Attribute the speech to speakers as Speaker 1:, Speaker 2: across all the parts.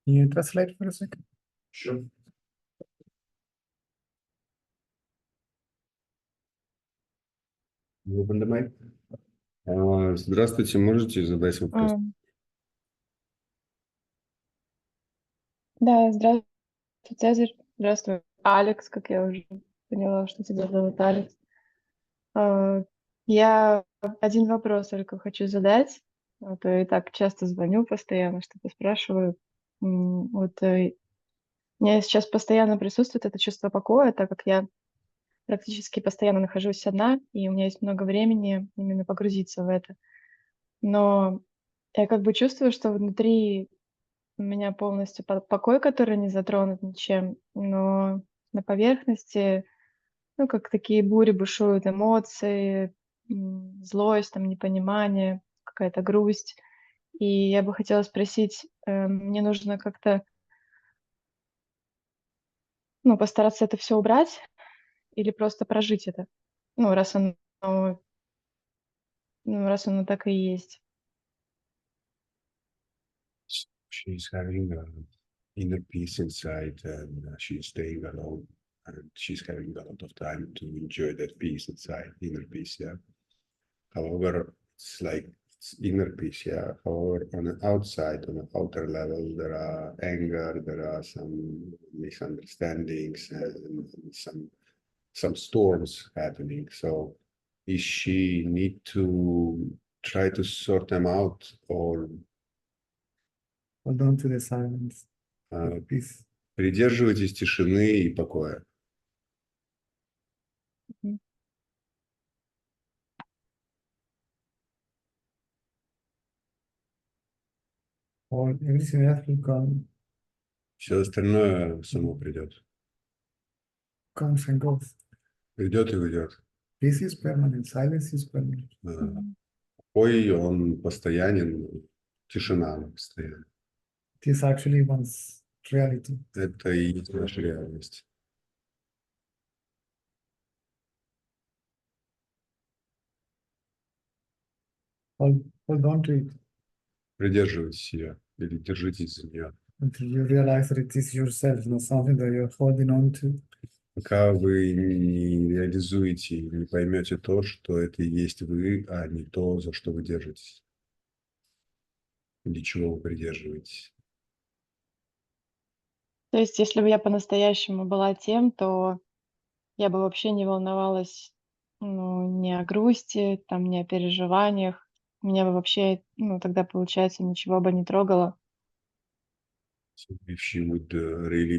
Speaker 1: Can you translate for a second?
Speaker 2: Sure. Open the mic. Здравствуйте, можете задать вопрос?
Speaker 3: Да, здравствуй, Цезарь. Здравствуй, Алекс, как я уже поняла, что тебя зовут Алекс. Я один вопрос только хочу задать, а то и так часто звоню постоянно, что-то спрашиваю. Вот у меня сейчас постоянно присутствует это чувство покоя, так как я практически постоянно нахожусь одна, и у меня есть много времени именно погрузиться в это. Но я как бы чувствую, что внутри у меня полностью покой, который не затронут ничем, но на поверхности, ну, как такие бури бушуют эмоции, злость, там, непонимание, какая-то грусть. И я бы хотела спросить, мне нужно как-то, ну, постараться это все убрать или просто прожить это? Ну, раз оно так и есть.
Speaker 2: She's having inner peace inside, and she's staying alone, and she's having a lot of time to enjoy that peace inside, inner peace, yeah. However, it's like it's inner peace, yeah. However, on the outside, on the outer level, there are anger, there are some misunderstandings, and some storms happening. So, is she need to try to sort them out, or
Speaker 1: Hold on to the silence. Peace.
Speaker 2: придерживайтесь тишины и покоя?
Speaker 3: Мгм.
Speaker 1: Or everything else will come,
Speaker 2: Все остальное само придет.
Speaker 1: comes and goes.
Speaker 2: Придет и уйдет.
Speaker 1: Peace is permanent. Silence is permanent.
Speaker 3: Мгм.
Speaker 2: Покой, он постоянен, тишина она постоянна.
Speaker 1: It is actually one's reality.
Speaker 2: Это и есть наша реальность.
Speaker 1: Hold on to it
Speaker 2: Придерживайтесь ее или держитесь за нее.
Speaker 1: until you realize that it is yourself, not something that you're holding on to.
Speaker 2: Пока вы не реализуете, не поймете то, что это и есть вы, а не то, за что вы держитесь. Или чего вы придерживаетесь.
Speaker 3: То есть, если бы я по-настоящему была тем, то я бы вообще не волновалась, ну, ни о грусти, там, ни о переживаниях. Меня бы вообще, ну, тогда, получается, ничего бы не трогало.
Speaker 2: So if she would really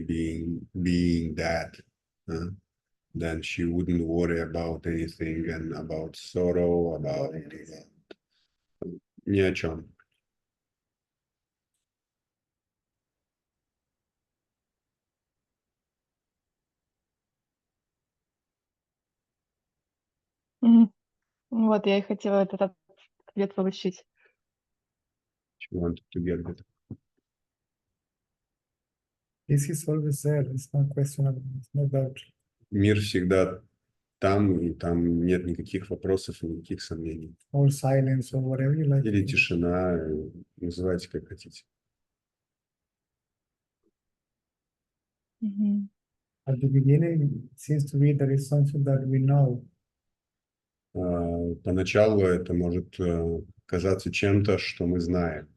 Speaker 2: being that, then she wouldn't worry about anything and about sorrow, about ни о чем.
Speaker 3: Мгм. Вот, я и хотела этот ответ получить.
Speaker 2: She wanted to get that.
Speaker 1: Peace is always there. It's not questionable. It's no doubt.
Speaker 2: Мир всегда там, и там нет никаких вопросов и никаких сомнений.
Speaker 1: Or silence or whatever you like.
Speaker 2: Или тишина, называйте как хотите.
Speaker 3: Мгм.
Speaker 1: At the beginning, it seems to be that it's something that we know.
Speaker 2: Поначалу это может казаться чем-то, что мы знаем,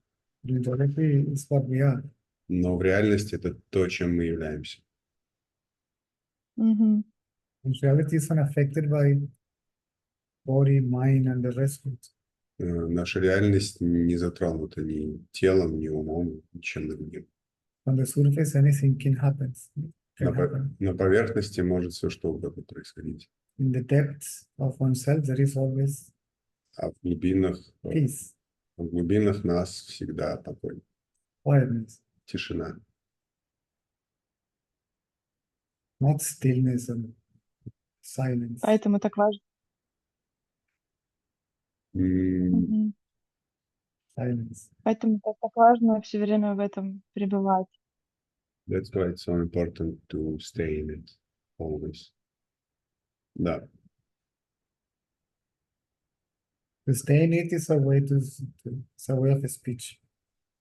Speaker 1: But indirectly, it's what we are.
Speaker 2: но в реальности это то, чем мы являемся.
Speaker 3: Мгм.
Speaker 1: In reality, it's unaffected by body, mind, and the rest of it.
Speaker 2: Наша реальность не затронута ни телом, ни умом, ничем другим.
Speaker 1: On the surface, anything can happen.
Speaker 2: На,
Speaker 1: Can happen.
Speaker 2: на поверхности может все что угодно происходить,
Speaker 1: In the depths of oneself, there is always
Speaker 2: а в
Speaker 1: peace,
Speaker 2: глубинах нас всегда покой,
Speaker 1: quietness,
Speaker 2: тишина.
Speaker 1: not stillness and silence.
Speaker 3: Поэтому так важно.
Speaker 2: М,
Speaker 3: Мгм.
Speaker 1: Silence.
Speaker 3: Поэтому так важно все время в этом пребывать.
Speaker 2: That's why it's so important to stay in it always. Да,
Speaker 1: To stay in it is a way it's a way of speech.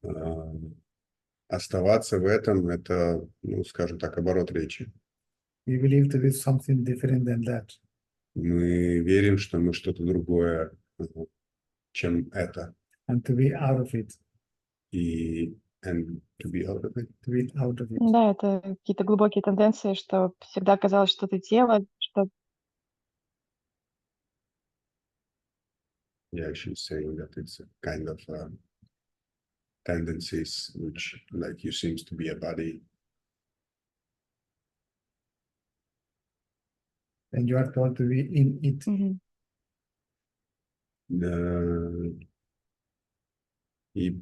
Speaker 2: а, оставаться в этом, это, ну, скажем так, оборот речи.
Speaker 1: We believe to be something different than that.
Speaker 2: Мы верим, что мы что-то другое, чем это.
Speaker 1: And to be out of it.
Speaker 2: And to be out of it.
Speaker 1: To be out of it.
Speaker 3: Да, это какие-то глубокие тенденции, что всегда казалось, что ты дело, что
Speaker 2: Yeah, she's saying that it's a kind of tendencies which, like, you seems to be a body.
Speaker 1: And you are told to be in it.
Speaker 3: Мгм.
Speaker 2: И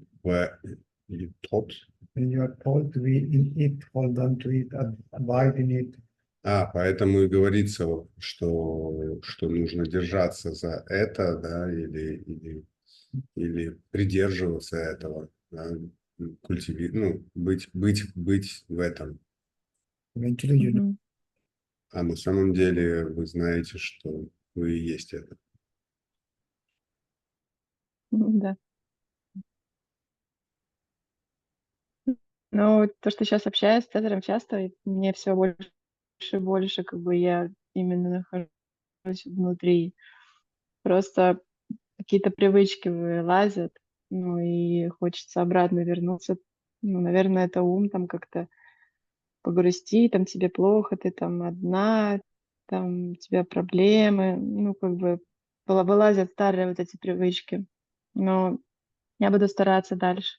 Speaker 2: тот.
Speaker 1: When you are told to be in it, hold on to it, abide in it.
Speaker 2: Поэтому и говорится, что нужно держаться за это, да, или придерживаться этого, да, быть в этом.
Speaker 1: Eventually you know.
Speaker 3: Мгм.
Speaker 2: А на самом деле вы знаете, что вы и есть это.
Speaker 3: Да. Но то, что сейчас общаюсь с Цезарем часто, и мне все больше и больше, как бы я именно нахожусь внутри. Просто какие-то привычки вылазят, ну и хочется обратно вернуться. Ну, наверное, это ум там как-то погрусти, там тебе плохо, ты там одна, там у тебя проблемы. Ну, как бы вылазят старые вот эти привычки. Но я буду стараться дальше.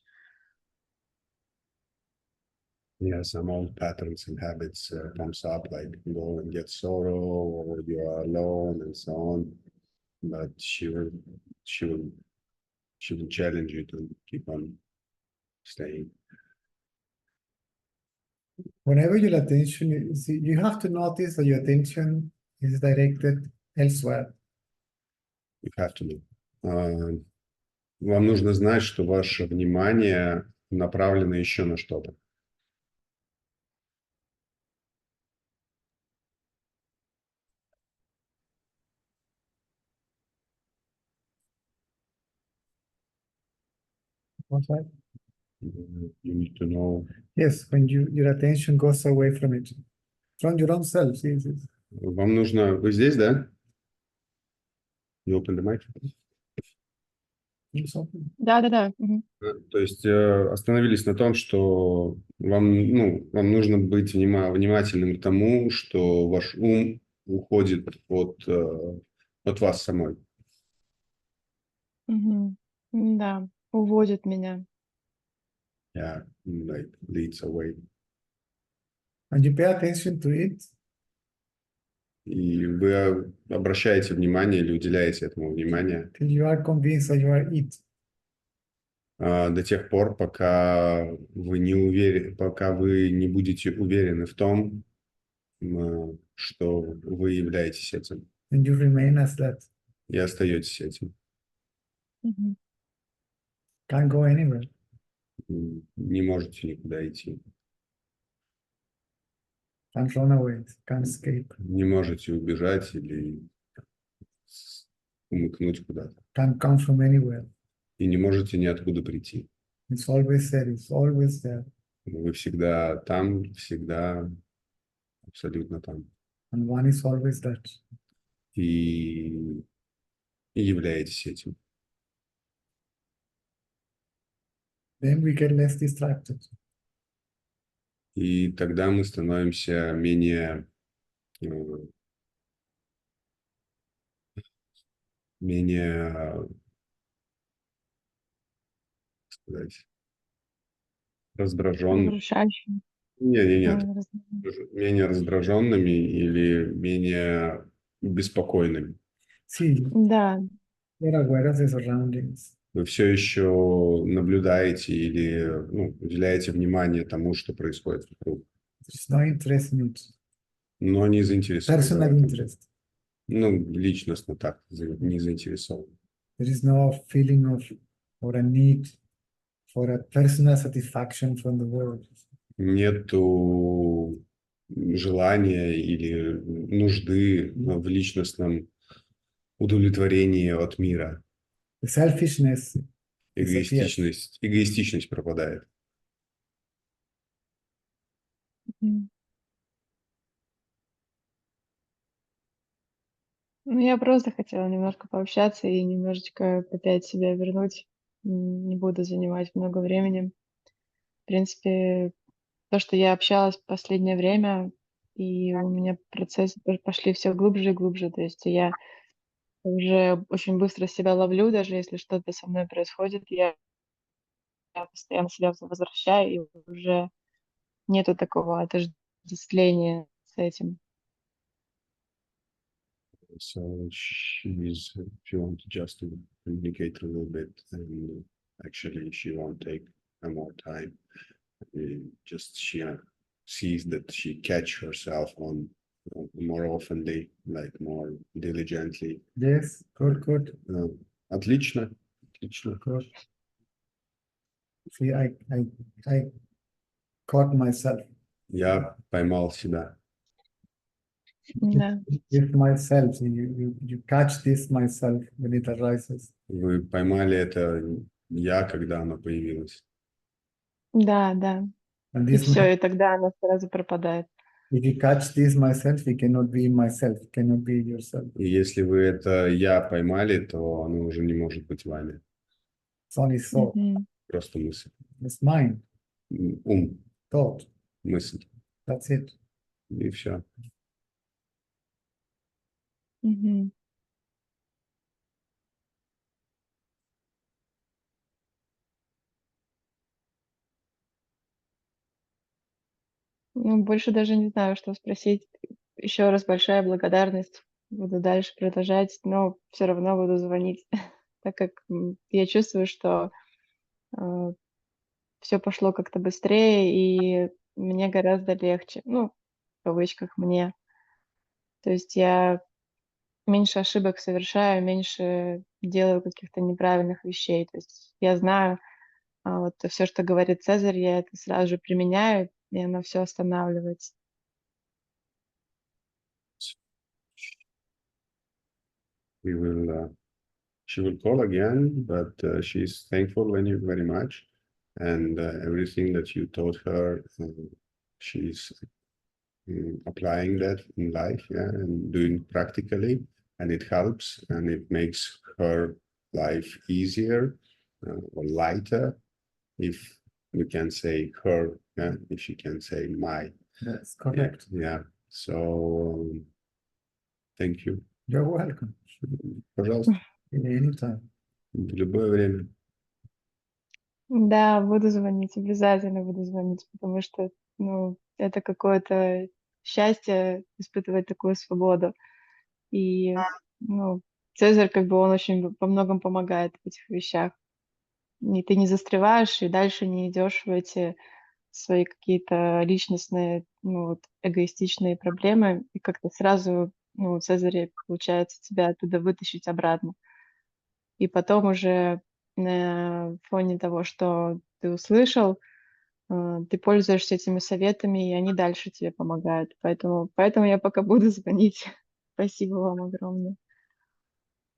Speaker 2: Yeah, some old patterns and habits comes up, like go and get sorrow, or you are alone, and so on. But she will challenge you to keep on staying.
Speaker 1: Whenever your attention is, you have to notice that your attention is directed elsewhere.
Speaker 2: You have to know. Вам нужно знать, что ваше внимание направлено еще на что-то.
Speaker 1: What's that?
Speaker 2: You need to know.
Speaker 1: Yes, when your attention goes away from it, from your own self. Yes, yes.
Speaker 2: Вам нужно... Вы здесь, да? You open the mic.
Speaker 1: Do something.
Speaker 3: Да-да-да. Мгм.
Speaker 2: То есть остановились на том, что вам нужно быть внимательным к тому, что ваш ум уходит от вас самой.
Speaker 3: Мгм. Да, уводит меня.
Speaker 2: Yeah, like leads away.
Speaker 1: And you pay attention to it,
Speaker 2: И вы обращаете внимание или уделяете этому внимание
Speaker 1: till you are convinced that you are it.
Speaker 2: До тех пор, пока вы не будете уверены в том, что вы являетесь этим,
Speaker 1: And you remain as that.
Speaker 2: и остаетесь этим.
Speaker 3: Мгм.
Speaker 1: Can't go anywhere.
Speaker 2: Не можете никуда идти,
Speaker 1: Can't run away. Can't escape.
Speaker 2: не можете убежать или умыкнуть куда-то,
Speaker 1: Can't come from anywhere.
Speaker 2: и не можете ниоткуда прийти.
Speaker 1: It's always there. It's always there.
Speaker 2: Вы всегда там, всегда абсолютно там.
Speaker 1: And one is always that.
Speaker 2: И являетесь этим.
Speaker 1: Then we get less distracted.
Speaker 2: И тогда мы становимся менее сказать, раздраженными.
Speaker 3: Разрушающим.
Speaker 2: Нет,
Speaker 3: Раз-
Speaker 2: менее раздраженными или менее беспокойными.
Speaker 1: See,
Speaker 3: Да,
Speaker 1: you're aware of the surroundings.
Speaker 2: Вы все еще наблюдаете или уделяете внимание тому, что происходит вокруг,
Speaker 1: There's no interest in it.
Speaker 2: но не заинтересованы.
Speaker 1: Personal interest.
Speaker 2: Личностно так, не заинтересованы.
Speaker 1: There is no feeling of or a need for a personal satisfaction from the world.
Speaker 2: Нету желания или нужды в личностном удовлетворении от мира.
Speaker 1: The selfishness disappears.
Speaker 2: Эгоистичность пропадает.
Speaker 3: Мгм. Ну, я просто хотела немножко пообщаться и немножечко опять себя вернуть. Не буду занимать много времени. В принципе, то, что я общалась в последнее время, и у меня процессы пошли все глубже и глубже. То есть я уже очень быстро себя ловлю, даже если что-то со мной происходит, я постоянно себя возвращаю, и уже нету такого отождествления с этим.
Speaker 2: So she wants just to communicate a little bit, and actually she won't take more time. Just she sees that she catch herself on more oftenly, like more diligently.
Speaker 1: Yes, good, good,
Speaker 2: Отлично, отлично.
Speaker 1: good. See, I caught myself.
Speaker 2: Я поймал себя.
Speaker 3: Да.
Speaker 1: This myself, you catch this myself when it arises.
Speaker 2: Вы поймали это я, когда оно появилось.
Speaker 3: Да, да.
Speaker 1: And
Speaker 3: И
Speaker 1: this,
Speaker 3: все, и тогда она сразу пропадает.
Speaker 1: if you catch this myself, it cannot be myself, it cannot be yourself.
Speaker 2: И если вы это я поймали, то оно уже не может быть вами.
Speaker 1: It's only thought.
Speaker 3: Мгм.
Speaker 2: Просто мысль.
Speaker 1: It's mind,
Speaker 2: Ум,
Speaker 1: thought.
Speaker 2: мысль.
Speaker 1: That's it.
Speaker 2: И все.
Speaker 3: Мгм. Ну, больше даже не знаю, что спросить. Еще раз большая благодарность. Буду дальше продолжать, но все равно буду звонить, так как я чувствую, что все пошло как-то быстрее, и мне гораздо легче. Ну, в кавычках мне. То есть я меньше ошибок совершаю, меньше делаю каких-то неправильных вещей. То есть я знаю, вот все, что говорит Цезарь, я это сразу же применяю, и оно все останавливается.
Speaker 2: We will, she will call again, but she's thankful very much. And everything that you taught her, she's applying that in life, yeah, and doing practically, and it helps, and it makes her life easier or lighter, if we can say her, yeah, if she can say my.
Speaker 1: That's correct.
Speaker 2: Yeah. So thank you.
Speaker 1: You're welcome.
Speaker 2: Пожалуйста,
Speaker 1: Anytime.
Speaker 2: в любое время.
Speaker 3: Да, буду звонить, обязательно буду звонить, потому что, ну, это какое-то счастье испытывать такую свободу. И, ну, Цезарь, как бы, он очень во многом помогает в этих вещах. И ты не застреваешь, и дальше не идешь в эти свои какие-то личностные, ну, вот, эгоистичные проблемы, и как-то сразу, ну, у Цезаря получается тебя оттуда вытащить обратно. И потом уже на фоне того, что ты услышал, ты пользуешься этими советами, и они дальше тебе помогают. Поэтому я пока буду звонить. Спасибо вам огромное.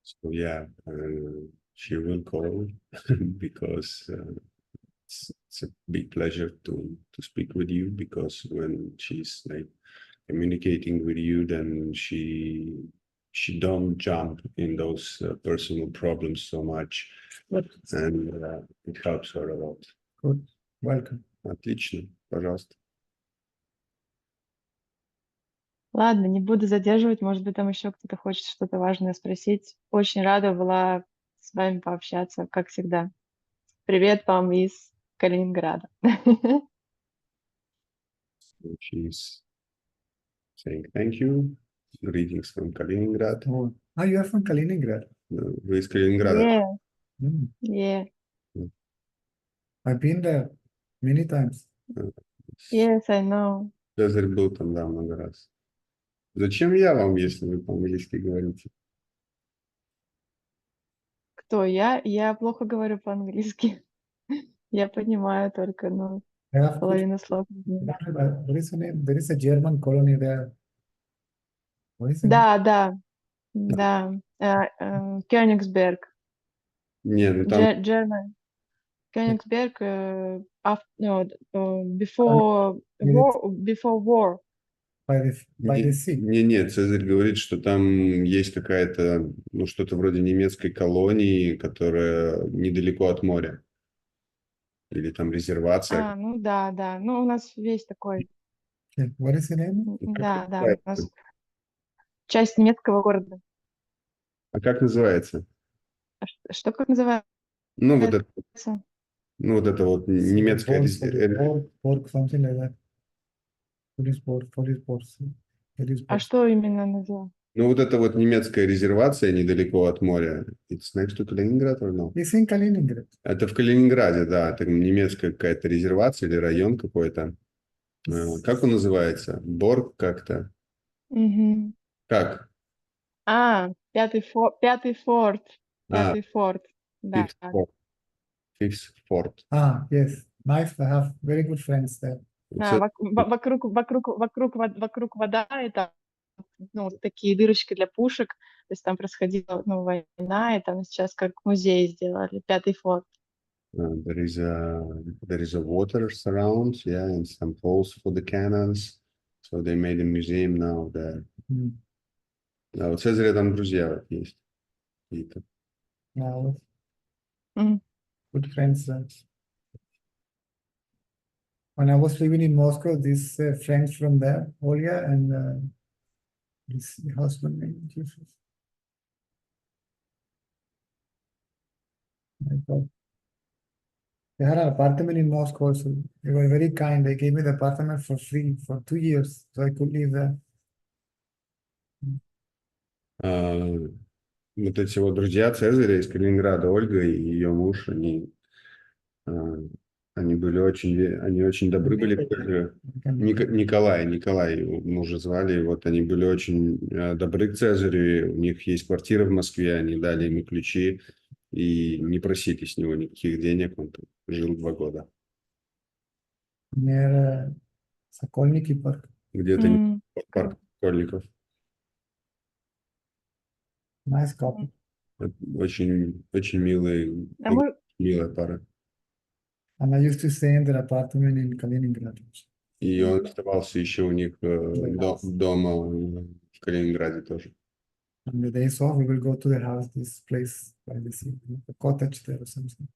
Speaker 2: So yeah, she will call because it's a big pleasure to speak with you, because when she's like communicating with you, then she don't jump in those personal problems so much, and it helps her a lot.
Speaker 1: Good. Welcome.
Speaker 2: Отлично, пожалуйста.
Speaker 3: Ладно, не буду задерживать. Может быть, там еще кто-то хочет что-то важное спросить. Очень рада была с вами пообщаться, как всегда. Привет вам из Калининграда.
Speaker 2: She's saying thank you. Greetings from Kaliningrad.
Speaker 1: Oh, you are from Kaliningrad.
Speaker 2: Вы из Калининграда?
Speaker 3: Yeah,
Speaker 1: Mm.
Speaker 3: yeah.
Speaker 1: I've been there many times.
Speaker 3: Yes, I know.
Speaker 2: Цезарь был там, да, много раз. Зачем я вам, если вы по-английски говорите?
Speaker 3: Кто я? Я плохо говорю по-английски. Я понимаю только, ну,
Speaker 1: I have
Speaker 3: половину слов не знаю.
Speaker 1: what is the name? There is a German colony there. What is the name?
Speaker 3: Да. Кёнигсберг.
Speaker 2: Не, ну там
Speaker 3: German. Königsberg before war.
Speaker 1: By the sea.
Speaker 2: Не, Цезарь говорит, что там есть какая-то, ну, что-то вроде немецкой колонии, которая недалеко от моря. Или там резервация.
Speaker 3: Ну да. Ну, у нас весь такой.
Speaker 1: Okay, what is the name?
Speaker 3: Да, у
Speaker 2: называется?
Speaker 3: нас часть немецкого города.
Speaker 2: А как называется?
Speaker 3: Что как называется?
Speaker 2: Ну, вот это вот немецкая
Speaker 1: Borg, something like that.
Speaker 3: А что именно называется?
Speaker 2: Ну, вот это вот немецкая резервация недалеко от моря. It's next to Kaliningrad or no?
Speaker 1: It's in Kaliningrad.
Speaker 2: Это в Калининграде, да. Это немецкая какая-то резервация или район какой-то. Как он называется? Борг как-то?
Speaker 3: Угу.
Speaker 2: Как?
Speaker 3: Пятый форт.
Speaker 2: А,
Speaker 3: Пятый форт. Да.
Speaker 2: Fifth Fort.
Speaker 1: Yes. Nice. I have very good friends there.
Speaker 3: Вокруг вода, и там такие дырочки для пушек. То есть там происходила война, и там сейчас как музей сделали. Пятый форт.
Speaker 2: There is a water surround, yeah, and some holes for the cannons. So they made a museum now there. А у Цезаря там друзья вот есть какие-то.
Speaker 1: Good friends there. When I was living in Moscow, these friends from there, Olga and his husband name, Jesus. My God. They had an apartment in Moscow, so they were very kind. They gave me the apartment for free for 2 years, so I could live there.
Speaker 2: Вот эти вот друзья Цезаря из Калининграда, Ольга и ее муж, они очень добры были. Николай, мужа звали, вот они были очень добры к Цезарю, у них есть квартира в Москве, они дали ему ключи и не просили с него никаких денег, он там жил 2 года.
Speaker 1: Near Сокольники парк.
Speaker 2: Где-то парк Сокольников.
Speaker 1: Nice couple.
Speaker 2: Очень милая пара.
Speaker 1: And I used to stay in their apartment in Kaliningrad.
Speaker 2: И он оставался еще у них дома в Калининграде тоже.
Speaker 1: On the days off, we will go to the house, this place by the sea, a cottage there or something.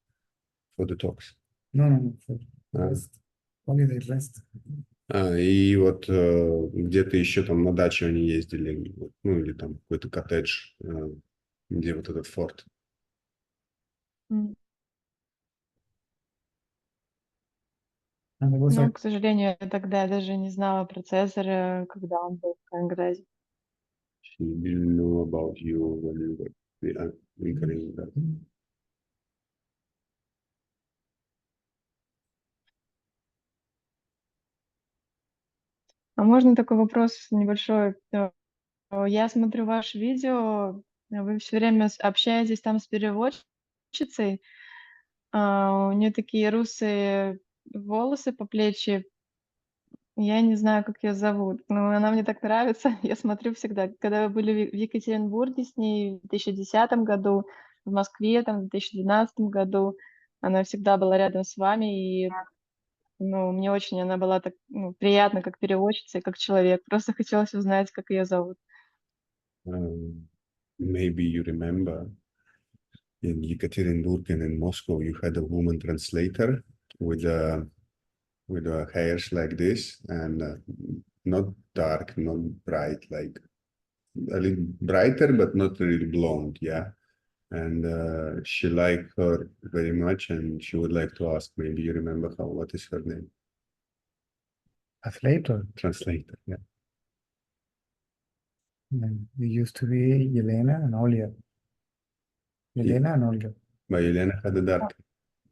Speaker 2: For the talks.
Speaker 1: No, for rest. Holiday rest.
Speaker 2: И вот где-то еще там на дачу они ездили, ну или там какой-то коттедж, где вот этот форт.
Speaker 3: Ну, к сожалению, я тогда даже не знала про Цезаря, когда он был в Калининграде.
Speaker 2: She didn't know about you when you were in Kaliningrad.
Speaker 3: А можно такой вопрос небольшой? Я смотрю ваше видео, вы все время общаетесь там с переводчицей, у нее такие русые волосы по плечи, я не знаю, как ее зовут, но она мне так нравится. Я смотрю всегда, когда вы были в Екатеринбурге с ней в 2010 году, в Москве там в 2012 году, она всегда была рядом с вами, и мне очень она была так приятна как переводчица и как человек. Просто хотелось узнать, как ее зовут.
Speaker 2: Maybe you remember in Yekaterinburg and in Moscow you had a woman translator with hairs like this and not dark, not bright, like a little brighter but not really blonde, yeah. And she liked her very much and she would like to ask, maybe you remember what is her name? Translator, yeah.
Speaker 1: We used to be Elena and Olga. Елена and Olga.
Speaker 2: But Елена had a dark.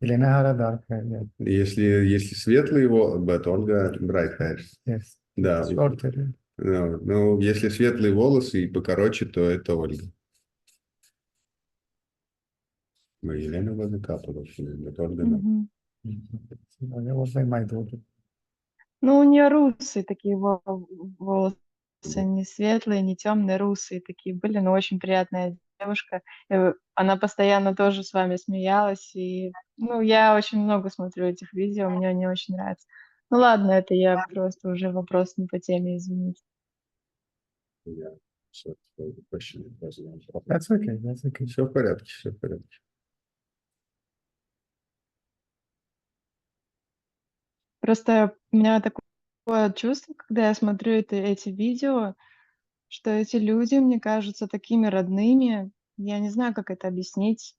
Speaker 1: Елена had a dark hair, yeah.
Speaker 2: Если светлый его, but Olga bright hair.
Speaker 1: Yes.
Speaker 2: Да.
Speaker 1: Short hair.
Speaker 2: Ну, если светлые волосы и покороче, то это Ольга. But Елена was a couple of them, but Olga no.
Speaker 1: That was like my daughter.
Speaker 3: Ну, у нее русые такие волосы, не светлые, не темные, русые такие были, но очень приятная девушка, она постоянно тоже с вами смеялась, и, ну, я очень много смотрю этих видео, мне они очень нравятся. Ну ладно, это я просто уже вопрос не по теме, извините.
Speaker 2: Yeah. So the question was not.
Speaker 1: That's okay, that's okay.
Speaker 2: Все в порядке, все в порядке.
Speaker 3: Просто у меня такое чувство, когда я смотрю эти видео, что эти люди мне кажутся такими родными. Я не знаю, как это объяснить.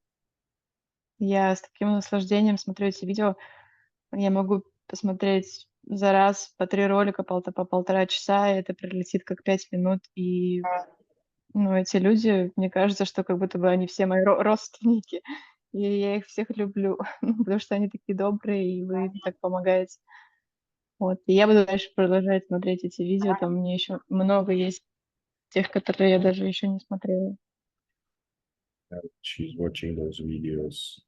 Speaker 3: Я с таким наслаждением смотрю эти видео. Я могу посмотреть за раз по 3 ролика по 1,5 часа, и это пролетит как 5 минут. И, ну, эти люди, мне кажется, что как будто бы они все мои родственники, и я их всех люблю, ну, потому что они такие добрые, и вы им так помогаете. Вот, и я буду дальше продолжать смотреть эти видео, там мне еще много есть тех, которые я даже еще не смотрела.
Speaker 2: She's watching those videos.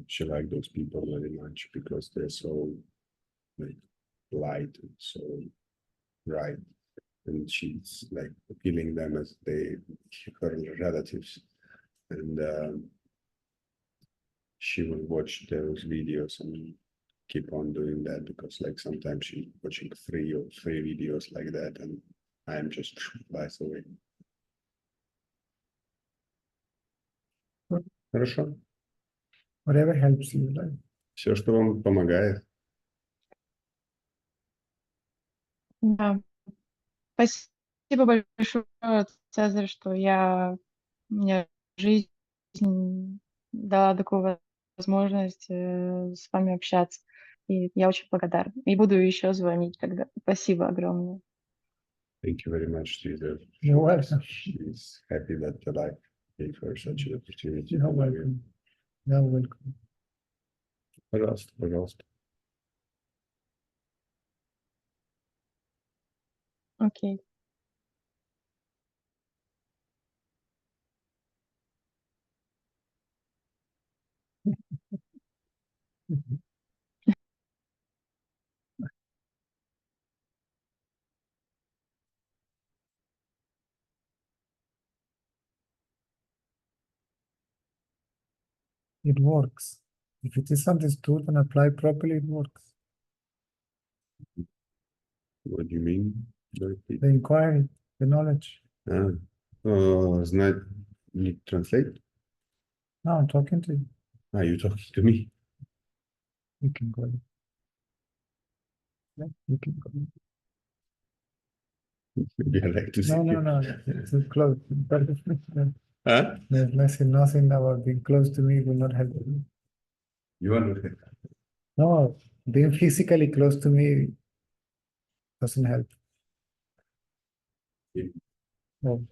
Speaker 2: She liked those people very much because they're so like light and so bright, and she's like feeling them as her relatives, and she will watch those videos and keep on doing that because like sometimes she's watching three videos like that, and I'm just flies away. Хорошо.
Speaker 1: Whatever helps you, right?
Speaker 2: Все, что вам помогает.
Speaker 3: Да. Спасибо большое, Цезарь, что мне жизнь дала такую возможность с вами общаться. И я очень благодарна. И буду еще звонить тогда. Спасибо огромное.
Speaker 2: Thank you very much, Caesar.
Speaker 1: You're welcome.
Speaker 2: She's happy that the life gave her such an opportunity.
Speaker 1: You're welcome. You're welcome.
Speaker 2: Пожалуйста, пожалуйста.
Speaker 3: Окей.
Speaker 1: It works. If it is something truth and applied properly, it works.
Speaker 2: What do you mean?
Speaker 1: The inquiry, the knowledge.
Speaker 2: Знать, не translate?
Speaker 1: No, I'm talking to you.
Speaker 2: You talking to me?
Speaker 1: You can go ahead. Yeah, you can go ahead.
Speaker 2: Maybe I like to see
Speaker 1: No. It's too close.
Speaker 2: Huh?
Speaker 1: There's nothing about being close to me will not help you.
Speaker 2: You want to
Speaker 1: No, being physically close to me doesn't help.
Speaker 2: Yeah.
Speaker 1: No.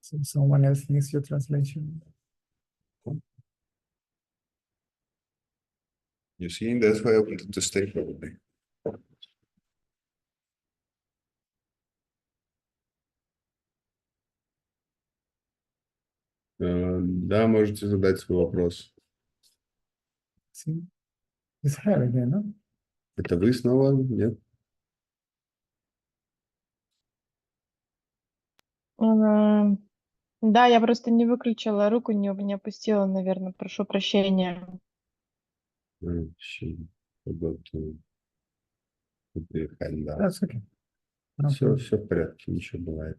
Speaker 1: So someone else needs your translation.
Speaker 2: You see, that's why I wanted to stay probably. Да, можете задать свой вопрос.
Speaker 1: See, it's her again, no?
Speaker 2: Это вы снова? Нет?
Speaker 3: Да, я просто не выключила руку, не опустила, наверное. Прошу прощения.
Speaker 2: She forgot to put the hand down.
Speaker 1: That's okay. No
Speaker 2: Все,
Speaker 1: problem.
Speaker 2: все в порядке, ничего бывает.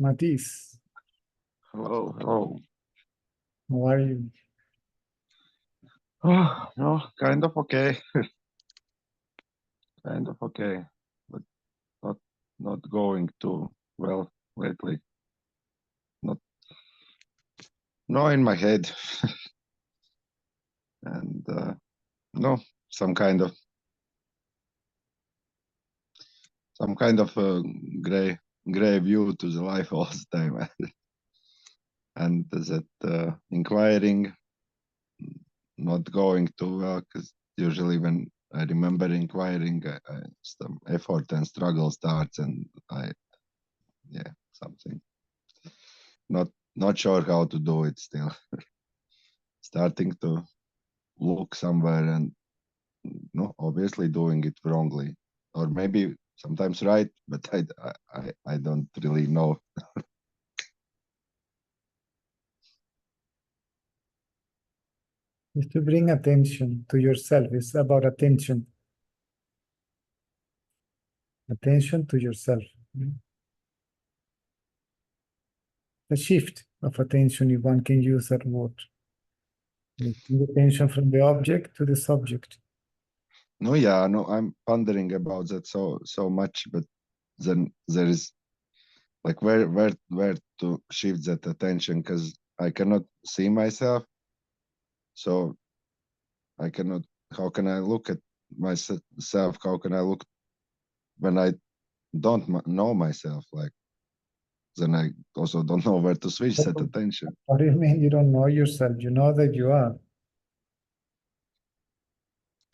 Speaker 1: Matisse,
Speaker 4: Hello, hello.
Speaker 1: how are you?
Speaker 4: Oh, no, kind of okay. Kind of okay, but not going too well lately. No, in my head, and no, some kind of gray view to the life all the time, and that inquiring not going too well, because usually when I remember inquiring, some effort and struggle starts, and something. Not sure how to do it still. Starting to look somewhere and no, obviously doing it wrongly, or maybe sometimes right, but I don't really know.
Speaker 1: Is to bring attention to yourself. It's about attention. Attention to yourself. A shift of attention, if one can use that word. Lifting attention from the object to the subject.
Speaker 4: No, yeah, no, I'm pondering about that so much, but then there is like where to shift that attention, because I cannot see myself, so I cannot. How can I look at myself? How can I look when I don't know myself? Like, then I also don't know where to switch that attention.
Speaker 1: What do you mean you don't know yourself? You know that you are.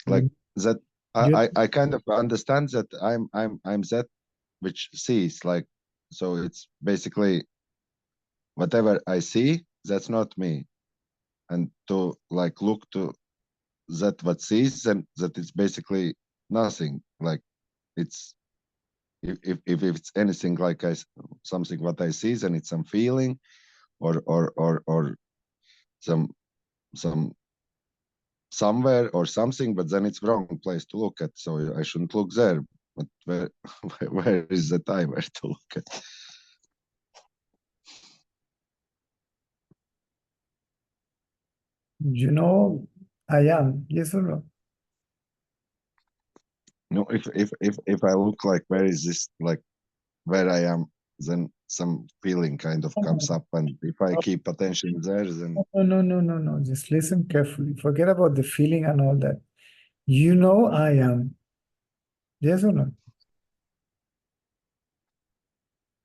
Speaker 4: Like that,
Speaker 1: You-
Speaker 4: I kind of understand that I'm that which sees, like, so it's basically whatever I see, that's not me, and to like look to that what sees, and that it's basically nothing. Like it's if it's anything like something what I see, then it's some feeling or some somewhere or something, but then it's wrong place to look at, so I shouldn't look there. But where is the time where to look at?
Speaker 1: You know, I am. Yes or no?
Speaker 4: No, if I look like where is this, like where I am, then some feeling kind of comes up, and if I keep attention there, then
Speaker 1: No. Just listen carefully. Forget about the feeling and all that. You know I am. Yes or no?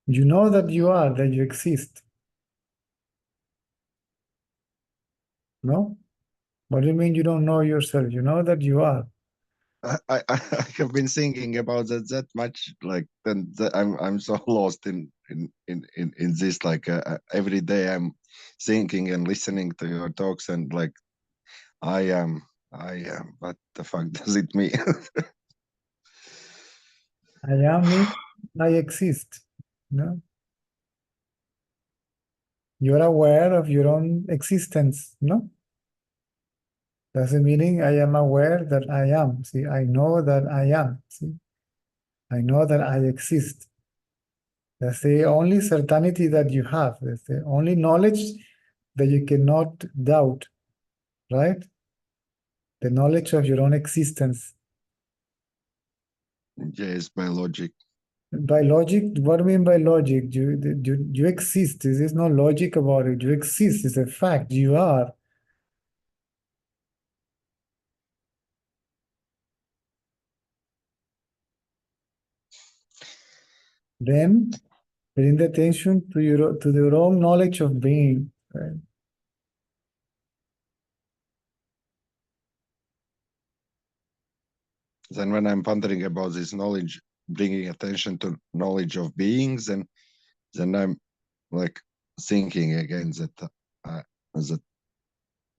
Speaker 1: You know that you are, that you exist. No? What do you mean you don't know yourself? You know that you are.
Speaker 4: I have been thinking about that much, like then I'm so lost in this, like every day I'm thinking and listening to your talks, and like I am what the fuck does it mean?
Speaker 1: I am means I exist. No? You're aware of your own existence, no? That's the meaning I am aware that I am. See, I know that I am. See, I know that I exist. That's the only certainty that you have. That's the only knowledge that you cannot doubt, right? The knowledge of your own existence.
Speaker 4: Yes, by logic.
Speaker 1: By logic, what do you mean by logic? You exist. There is no logic about it. You exist. It's a fact. You are. Then bring the attention to your own knowledge of being. Right?
Speaker 4: Then when I'm pondering about this knowledge, bringing attention to knowledge of beings, and then I'm like thinking again that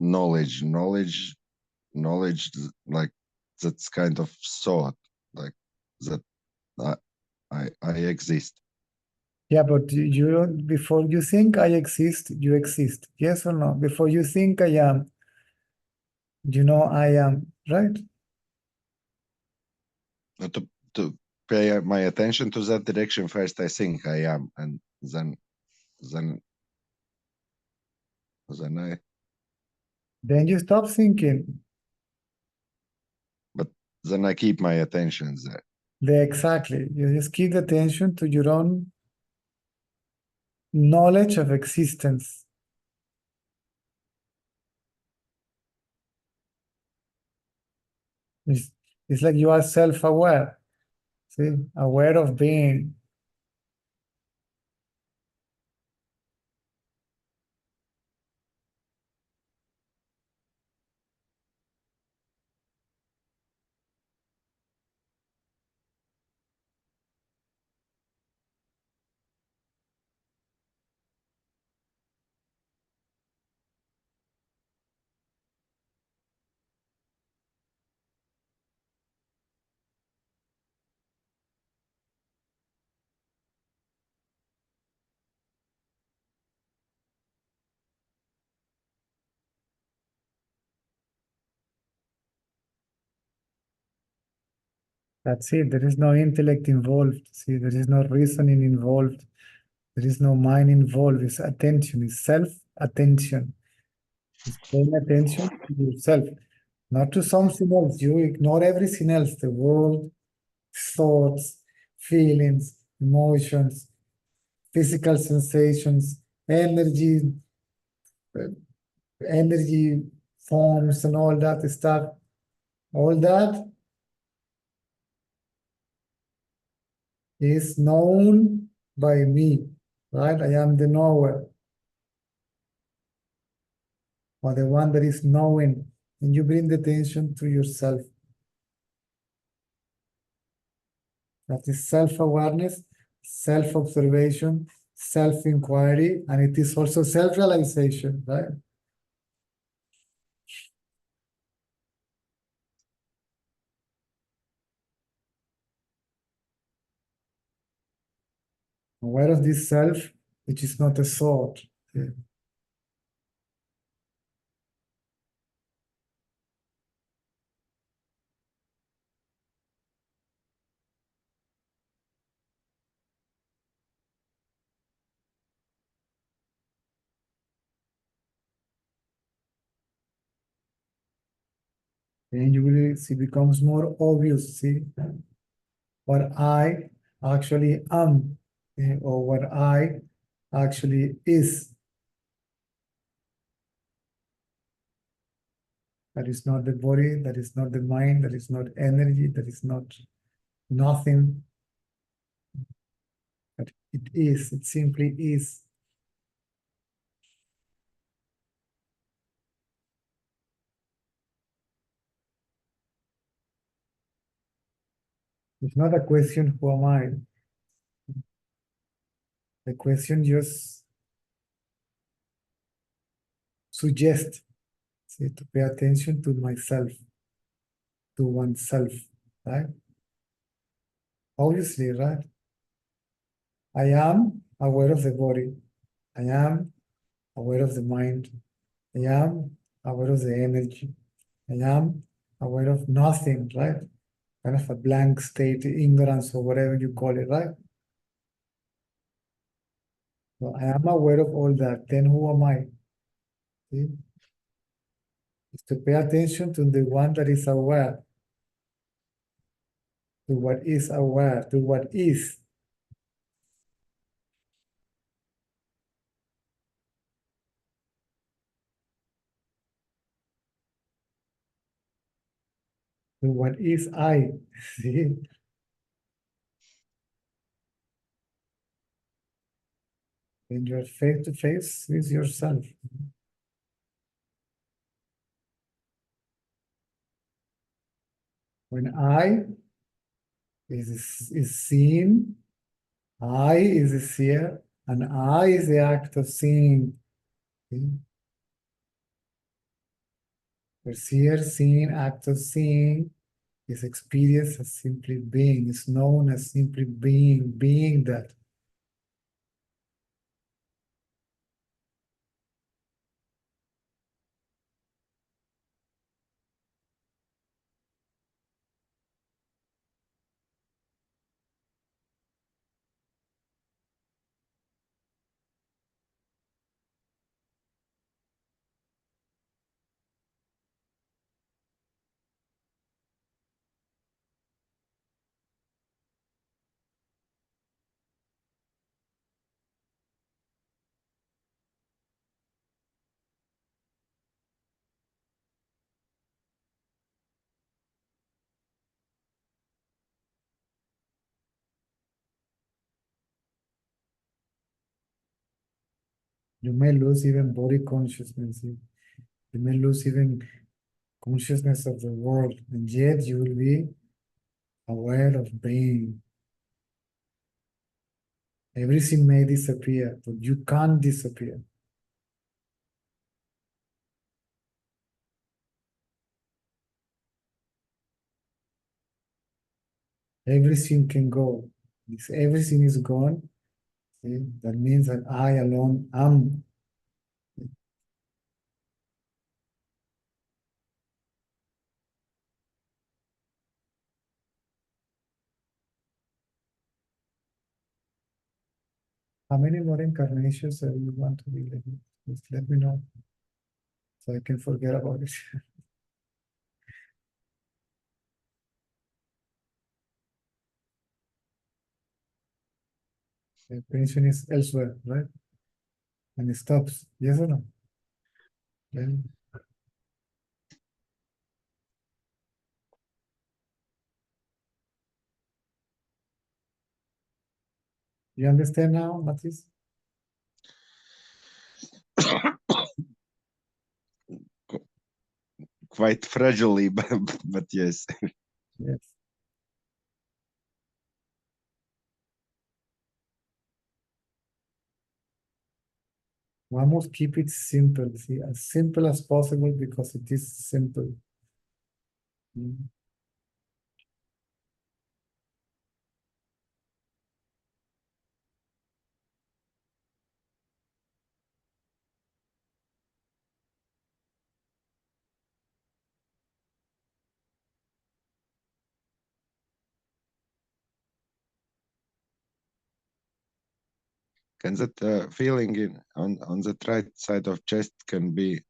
Speaker 4: knowledge, like that's kind of thought, like that I exist.
Speaker 1: Yeah, but you don't, before you think I exist, you exist. Yes or no? Before you think I am, you know I am, right?
Speaker 4: To pay my attention to that direction first, I think I am, and then then I,
Speaker 1: Then you stop thinking.
Speaker 4: but then I keep my attention there.
Speaker 1: Exactly. You just keep the attention to your own knowledge of existence. It's, it's like you are self-aware. See, aware of being. That's it. There is no intellect involved. See, there is no reasoning involved. There is no mind involved. It's attention. It's self-attention. It's paying attention to yourself, not to something else. You ignore everything else, the world, thoughts, feelings, emotions, physical sensations, energy, uh, energy forms and all that stuff. All that is known by me, right? I am the knower, or the one that is knowing, and you bring the attention to yourself. That is self-awareness, self-observation, self-inquiry, and it is also self-realization, right? Aware of this self, which is not a thought. Yeah. And you will see becomes more obvious, see, what I actually am, or what I actually is. That is not the body, that is not the mind, that is not energy, that is not nothing. But it is, it simply is. It's not a question, who am I? The question just suggests, see, to pay attention to myself, to oneself, right? Obviously, right? I am aware of the body. I am aware of the mind. I am aware of the energy. I am aware of nothing, right? Kind of a blank state, ignorance, or whatever you call it, right? So I am aware of all that. Then who am I? See? It's to pay attention to the one that is aware, to what is aware, to what is. To what is I. See? When you're face to face with yourself. When I is seen, I is the seer, and I is the act of seeing. See? The seer, seeing, act of seeing is experienced as simply being, is known as simply being that. You may lose even body consciousness. You may lose even consciousness of the world, and yet you will be aware of being. Everything may disappear, but you can't disappear. Everything can go. If everything is gone, see, that means that I alone am. How many more incarnations do you want to be living? Just let me know, so I can forget about it. The pension is elsewhere, right? And it stops. Yes or no? Then you understand now, Mathis?
Speaker 4: Quite fragilely, but yes.
Speaker 1: Yes. We must keep it simple, see, as simple as possible because it is simple. Mm.
Speaker 4: Can that feeling on the right side of chest can be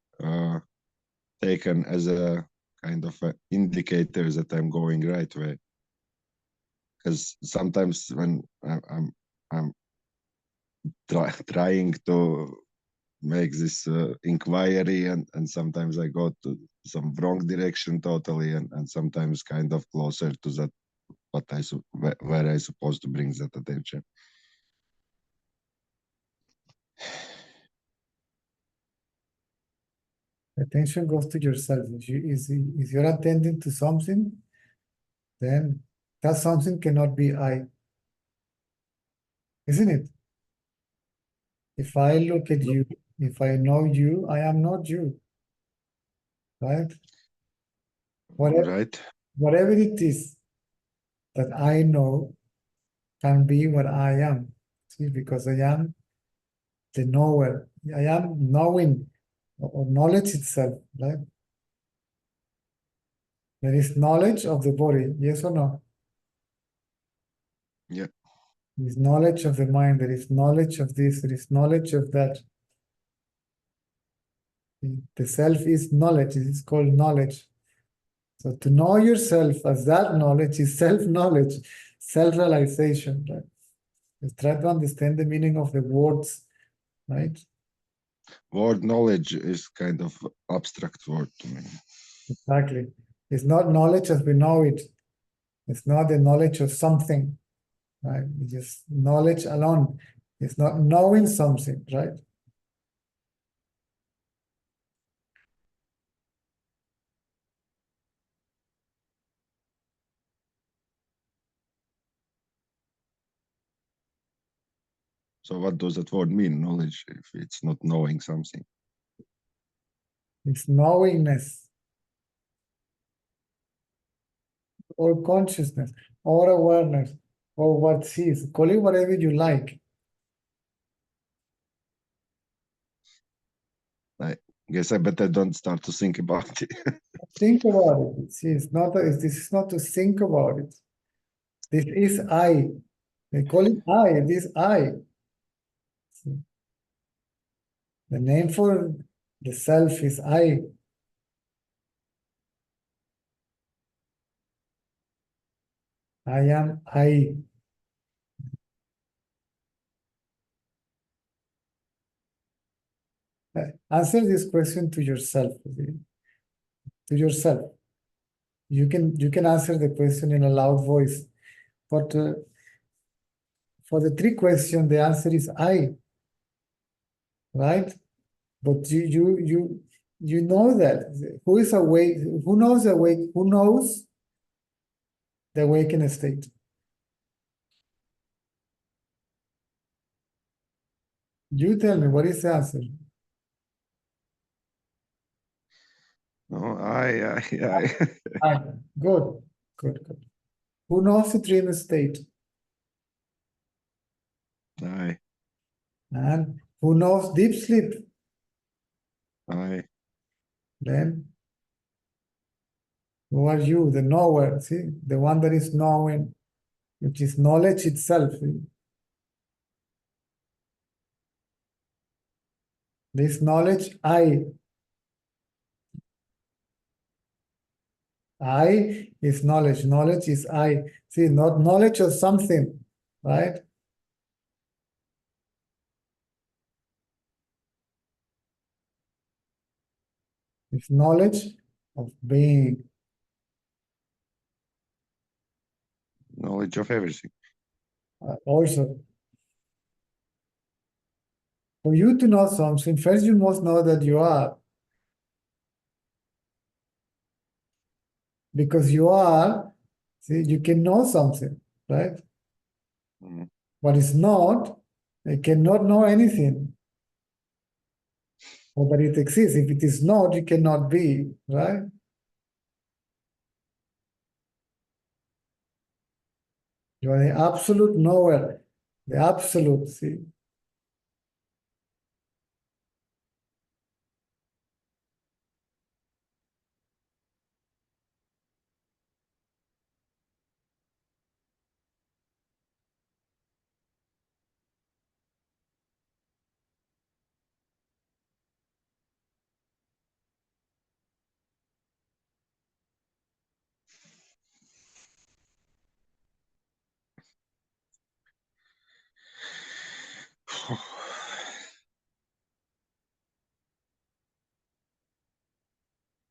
Speaker 4: taken as a kind of a indicator that I'm going right way? Because sometimes when I'm trying to make this inquiry, and sometimes I go to some wrong direction totally, and sometimes kind of closer to that what where I supposed to bring that attention.
Speaker 1: Attention goes to yourself. If you're attending to something, then that something cannot be I, isn't it? If I look at you, if I know you, I am not you, right?
Speaker 4: Right?
Speaker 1: Whatever it is that I know can be what I am. See, because I am the knower. I am knowing or knowledge itself, right? There is knowledge of the body, yes or no?
Speaker 4: Yeah.
Speaker 1: There is knowledge of the mind, there is knowledge of this, there is knowledge of that. The self is knowledge, it is called knowledge. So to know yourself as that knowledge is self-knowledge, self-realization, right? Just try to understand the meaning of the words, right?
Speaker 4: Word knowledge is kind of abstract word to me.
Speaker 1: Exactly. It's not knowledge as we know it. It's not the knowledge of something, right? It's just knowledge alone. It's not knowing something, right?
Speaker 4: So what does that word mean, knowledge, if it's not knowing something?
Speaker 1: It's knowingness or consciousness or awareness or what sees. Call it whatever you like.
Speaker 4: I guess I better don't start to think about it.
Speaker 1: Think about it. See, this is not to think about it. This is I. They call it I. This I. See? The name for the self is I. I am I. Answer this question to yourself. Okay? To yourself. You can answer the question in a loud voice, but for the trick question, the answer is I. right? But you know that. Who is awake? Who knows awake? Who knows the awakened state? You tell me, what is the answer?
Speaker 4: No, I.
Speaker 1: Good, good, good. Who knows the dream state?
Speaker 4: I.
Speaker 1: And who knows deep sleep?
Speaker 4: I.
Speaker 1: Then who are you, the knower? See, the one that is knowing, which is knowledge itself. See? This knowledge, I is knowledge. Knowledge is I. See, not knowledge of something, right? It's knowledge of being.
Speaker 4: Knowledge of everything.
Speaker 1: Also, for you to know something, first you must know that you are. Because you are, see, you can know something, right?
Speaker 4: Mhm.
Speaker 1: What is not, it cannot know anything. Or that it exists. If it is not, it cannot be, right? You are the absolute knower, the absolute, see.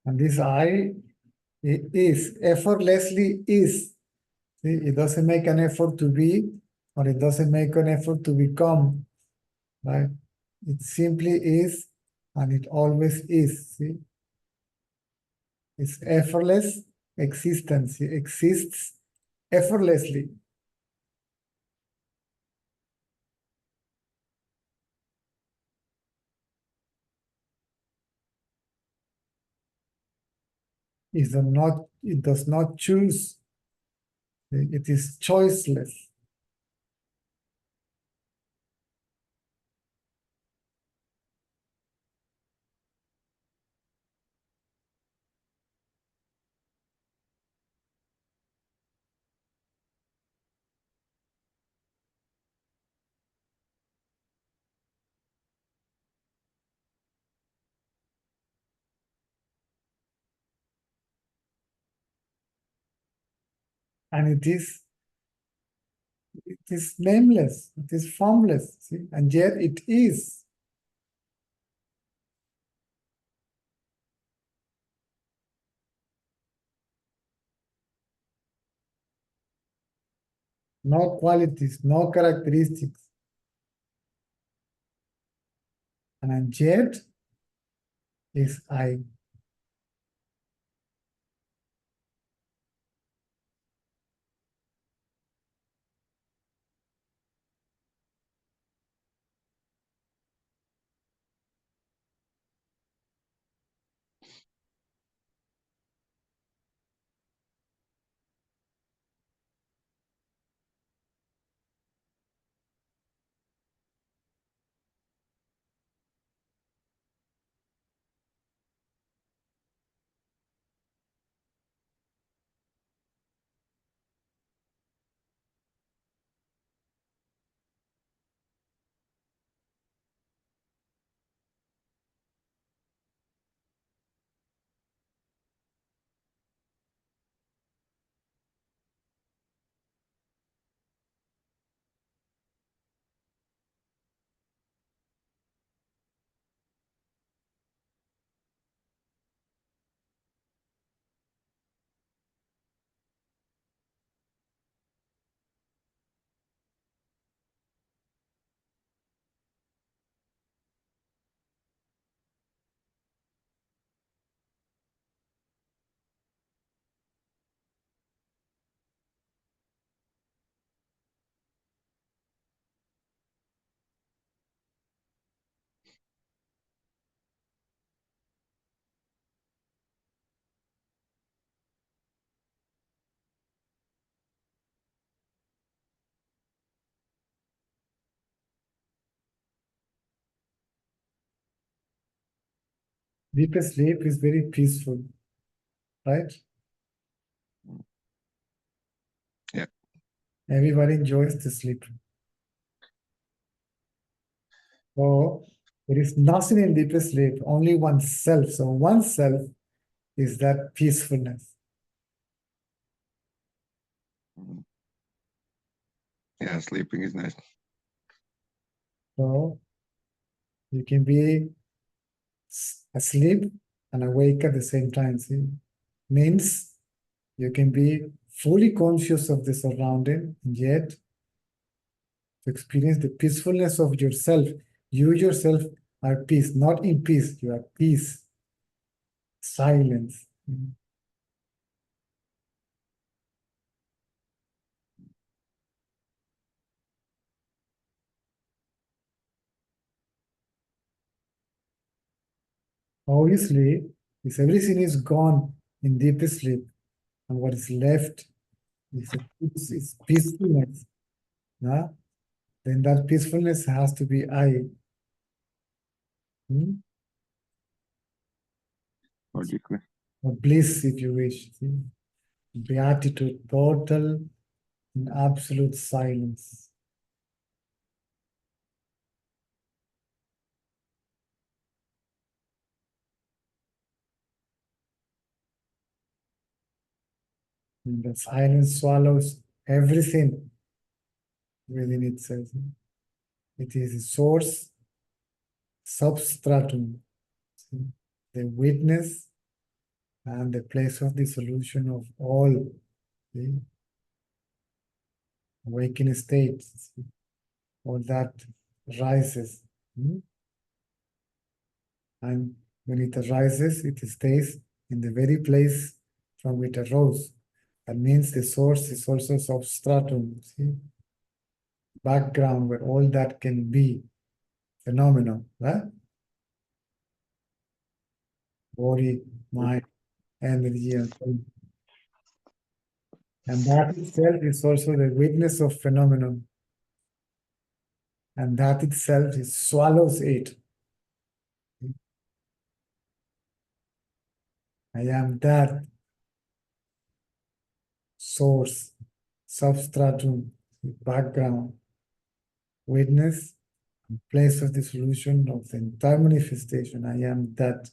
Speaker 1: And this I it is, effortlessly is. See, it doesn't make an effort to be, or it doesn't make an effort to become, right? It simply is, and it always is, see? It's effortless existence. It exists effortlessly. It does not choose. It is choiceless. And it is nameless, it is formless, see? And yet it is. No qualities, no characteristics. And yet is I. Deepest sleep is very peaceful, right?
Speaker 4: Yeah.
Speaker 1: Everybody enjoys the sleep. So there is nothing in deepest sleep, only oneself. So oneself is that peacefulness.
Speaker 4: Yeah, sleeping is nice.
Speaker 1: So you can be asleep and awake at the same time. See, means you can be fully conscious of the surrounding, and yet to experience the peacefulness of yourself. You yourself are peace, not in peace. You are peace, silence. Obviously, if everything is gone in deepest sleep, and what is left is peacefulness, then that peacefulness has to be I.
Speaker 4: Logically.
Speaker 1: Or bliss, if you wish. See? Beatitude, total and absolute silence. And the silence swallows everything within itself. It is the source, substratum, see? The witness and the place of dissolution of all the awakened states. See? All that rises. And when it arises, it stays in the very place from which it arose. That means the source is also substratum, see? Background where all that can be phenomenon, right? Body, mind, energy, and so on. And that itself is also the witness of phenomenon. And that itself is swallows it. I am that source, substratum, background, witness, place of dissolution of the entire manifestation. I am that.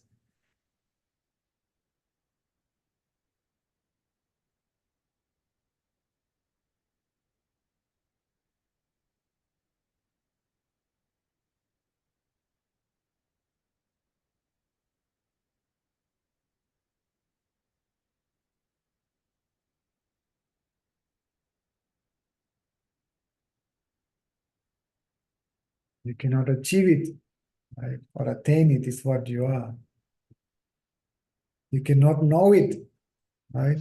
Speaker 1: You cannot achieve it, right? Or attain it is what you are. You cannot know it, right?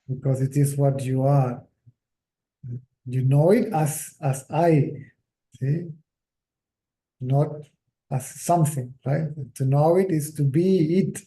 Speaker 1: Because it is what you are. You know it as I, see? Not as something, right? To know it is to be it.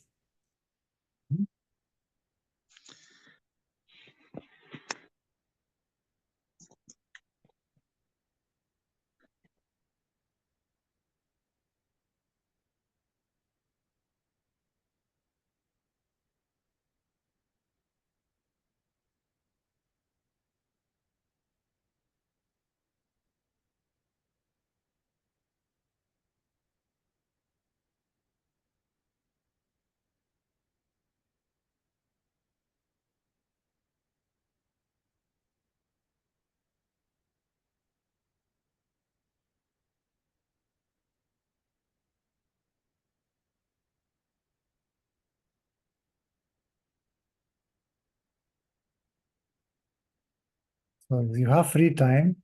Speaker 1: So if you have free time,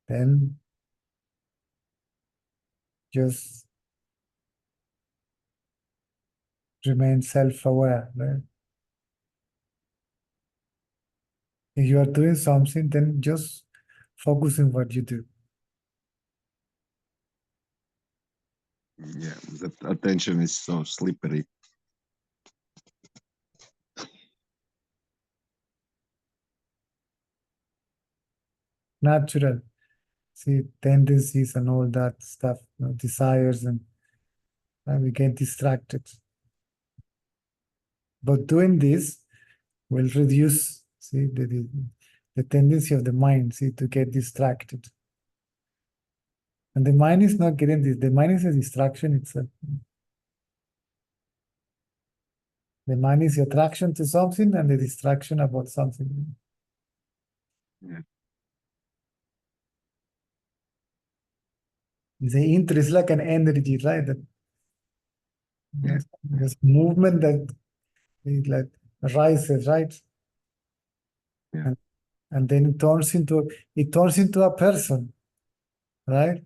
Speaker 1: then just remain self-aware, right? If you are doing something, then just focus on what you do.
Speaker 4: Yeah, that attention is so slippery.
Speaker 1: Natural. See, tendencies and all that stuff, desires, and and we get distracted. But doing this will reduce, see, the tendency of the mind, see, to get distracted. And the mind is not getting this. The mind is a distraction itself. The mind is the attraction to something and the distraction about something.
Speaker 4: Yeah.
Speaker 1: The interest is like an energy, right? That
Speaker 4: Yeah.
Speaker 1: there's movement that it like rises, right?
Speaker 4: Yeah.
Speaker 1: And then it turns into a person, right?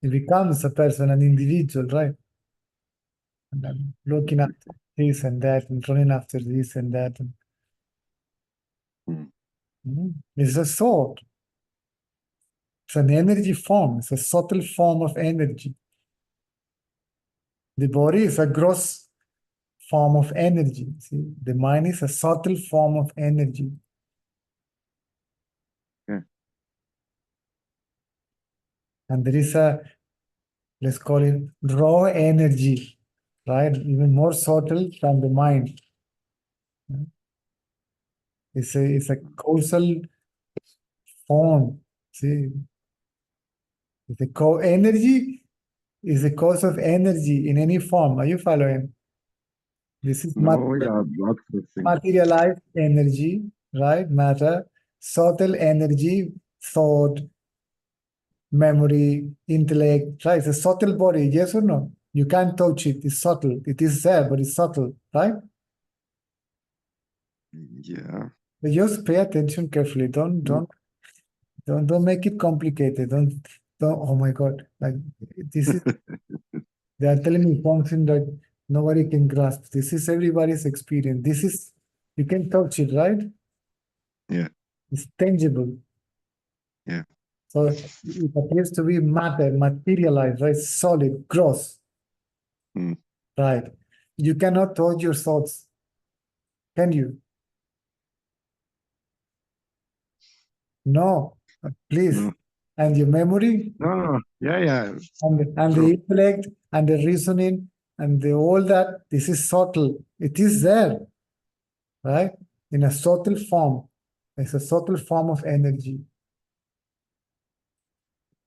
Speaker 1: It becomes a person, an individual, right? And I'm looking after this and that and running after this and that. And, It's a thought. It's an energy form. It's a subtle form of energy. The body is a gross form of energy. See, the mind is a subtle form of energy.
Speaker 4: Yeah.
Speaker 1: And there is a, let's call it raw energy, right? Even more subtle than the mind. It's a causal form. See, the energy is the cause of energy in any form. Are you following? This is
Speaker 4: No, yeah, lots of things.
Speaker 1: materialized energy, right? Matter, subtle energy, thought, memory, intellect, right? It's a subtle body, yes or no? You can't touch it. It's subtle. It is there, but it's subtle, right?
Speaker 4: Yeah.
Speaker 1: But just pay attention carefully. Don't make it complicated. Don't. Oh my God! Like this is. They are telling me something that nobody can grasp. This is everybody's experience. This is you can touch it, right?
Speaker 4: Yeah.
Speaker 1: It's tangible.
Speaker 4: Yeah.
Speaker 1: So it appears to be matter, materialized, right? Solid, gross.
Speaker 4: Mm.
Speaker 1: Right. You cannot touch your thoughts, can you? No, please.
Speaker 4: No.
Speaker 1: And your memory,
Speaker 4: No. Yeah. Yeah.
Speaker 1: and the intellect, and the reasoning, and all that, this is subtle. It is there, right? In a subtle form. It's a subtle form of energy.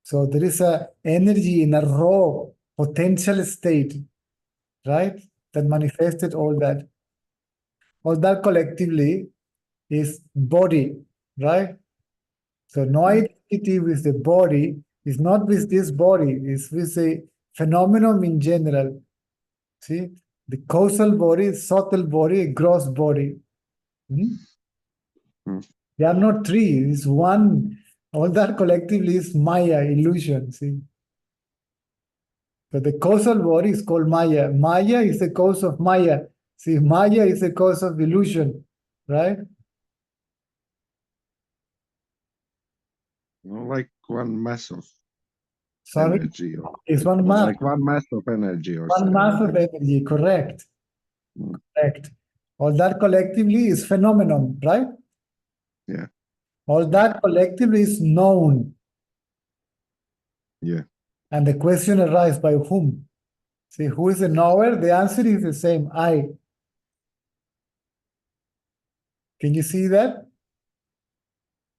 Speaker 1: So there is a energy in a raw potential state, right? That manifested all that. All that collectively is body, right? So no identity with the body is not with this body, it's with the phenomenon in general. See, the causal body, subtle body, gross body. They are not three, it's one. All that collectively is Maya, illusion, see. So the causal body is called Maya. Maya is the cause of Maya. See, Maya is the cause of illusion, right?
Speaker 4: No, like one mass of
Speaker 1: Sorry,
Speaker 4: energy. Or,
Speaker 1: it's one mass.
Speaker 4: like one mass of energy or
Speaker 1: One mass of energy, correct. Correct. All that collectively is phenomenon, right?
Speaker 4: Yeah.
Speaker 1: All that collectively is known.
Speaker 4: Yeah.
Speaker 1: And the question arises by whom? See, who is the knower? The answer is the same, I. Can you see that?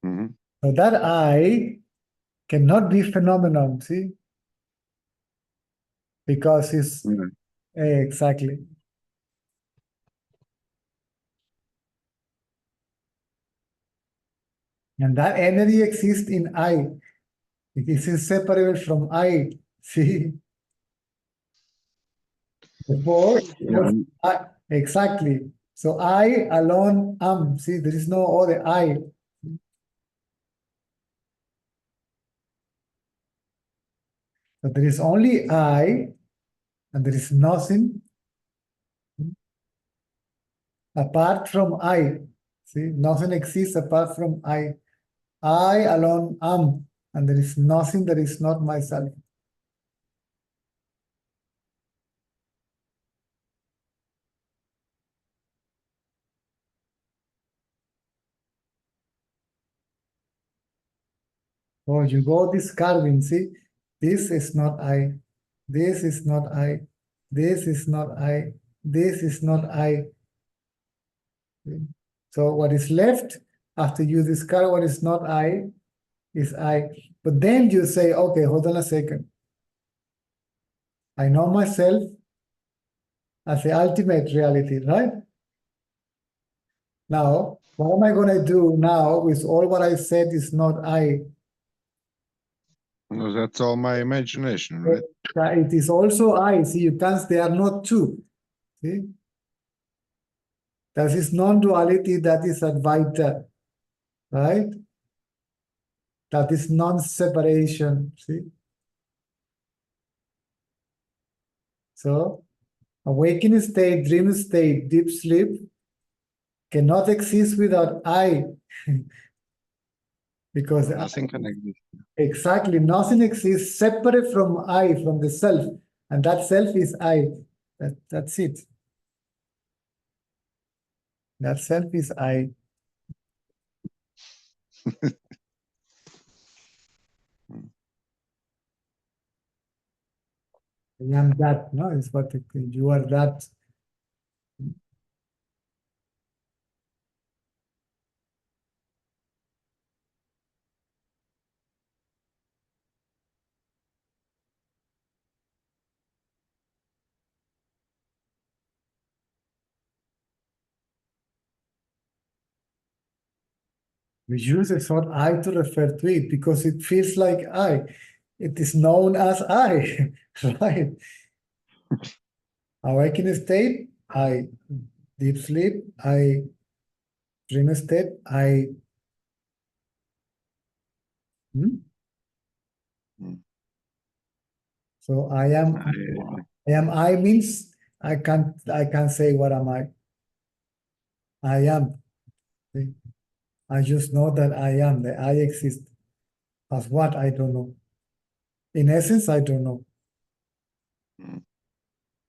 Speaker 1: So that I cannot be phenomenon, see? Because it's exactly. And that energy exists in I. It is inseparable from I. See? Therefore, exactly. So I alone am. See, there is no other I. So there is only I, and there is nothing apart from I. See, nothing exists apart from I. I alone am, and there is nothing that is not myself. Oh, you go discarding, see, this is not I. This is not I. This is not I. This is not I. So what is left after you discover what is not I is I. But then you say, okay, hold on a second. I know myself as the ultimate reality, right? Now, what am I going to do now with all what I said is not I?
Speaker 4: No, that's all my imagination, right?
Speaker 1: It is also I. See, you can't, they are not two. See? That is non-duality, that is Advaita, right? That is non-separation, see? So, awakening state, dream state, deep sleep cannot exist without I. Because
Speaker 4: Nothing can exist.
Speaker 1: exactly, nothing exists separate from I, from the self. And that self is I. That's it. That self is I. I am that, no? Is what you are that. We use the word I to refer to it because it feels like I. It is known as I, right? Awakening state, I. Deep sleep, I. Dream state, I. Hmm? So I am I means I can't say what am I. I am. See? I just know that I am, that I exist. As what I don't know. In essence, I don't know.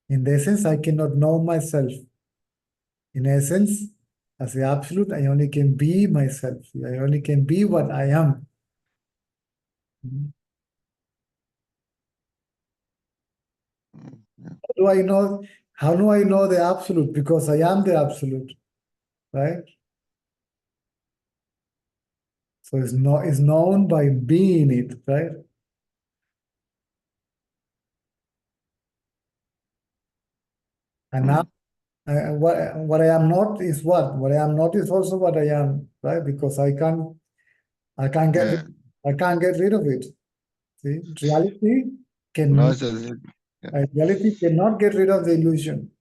Speaker 1: In the essence, I cannot know myself. In essence, as the absolute, I only can be myself. I only can be what I am. How do I know? How do I know the absolute? Because I am the absolute, right? So it's known by being it, right? And now, what I am not is what? What I am not is also what I am, right? Because I can't get rid of it. See, reality
Speaker 4: No,
Speaker 1: reality cannot get rid of the illusion.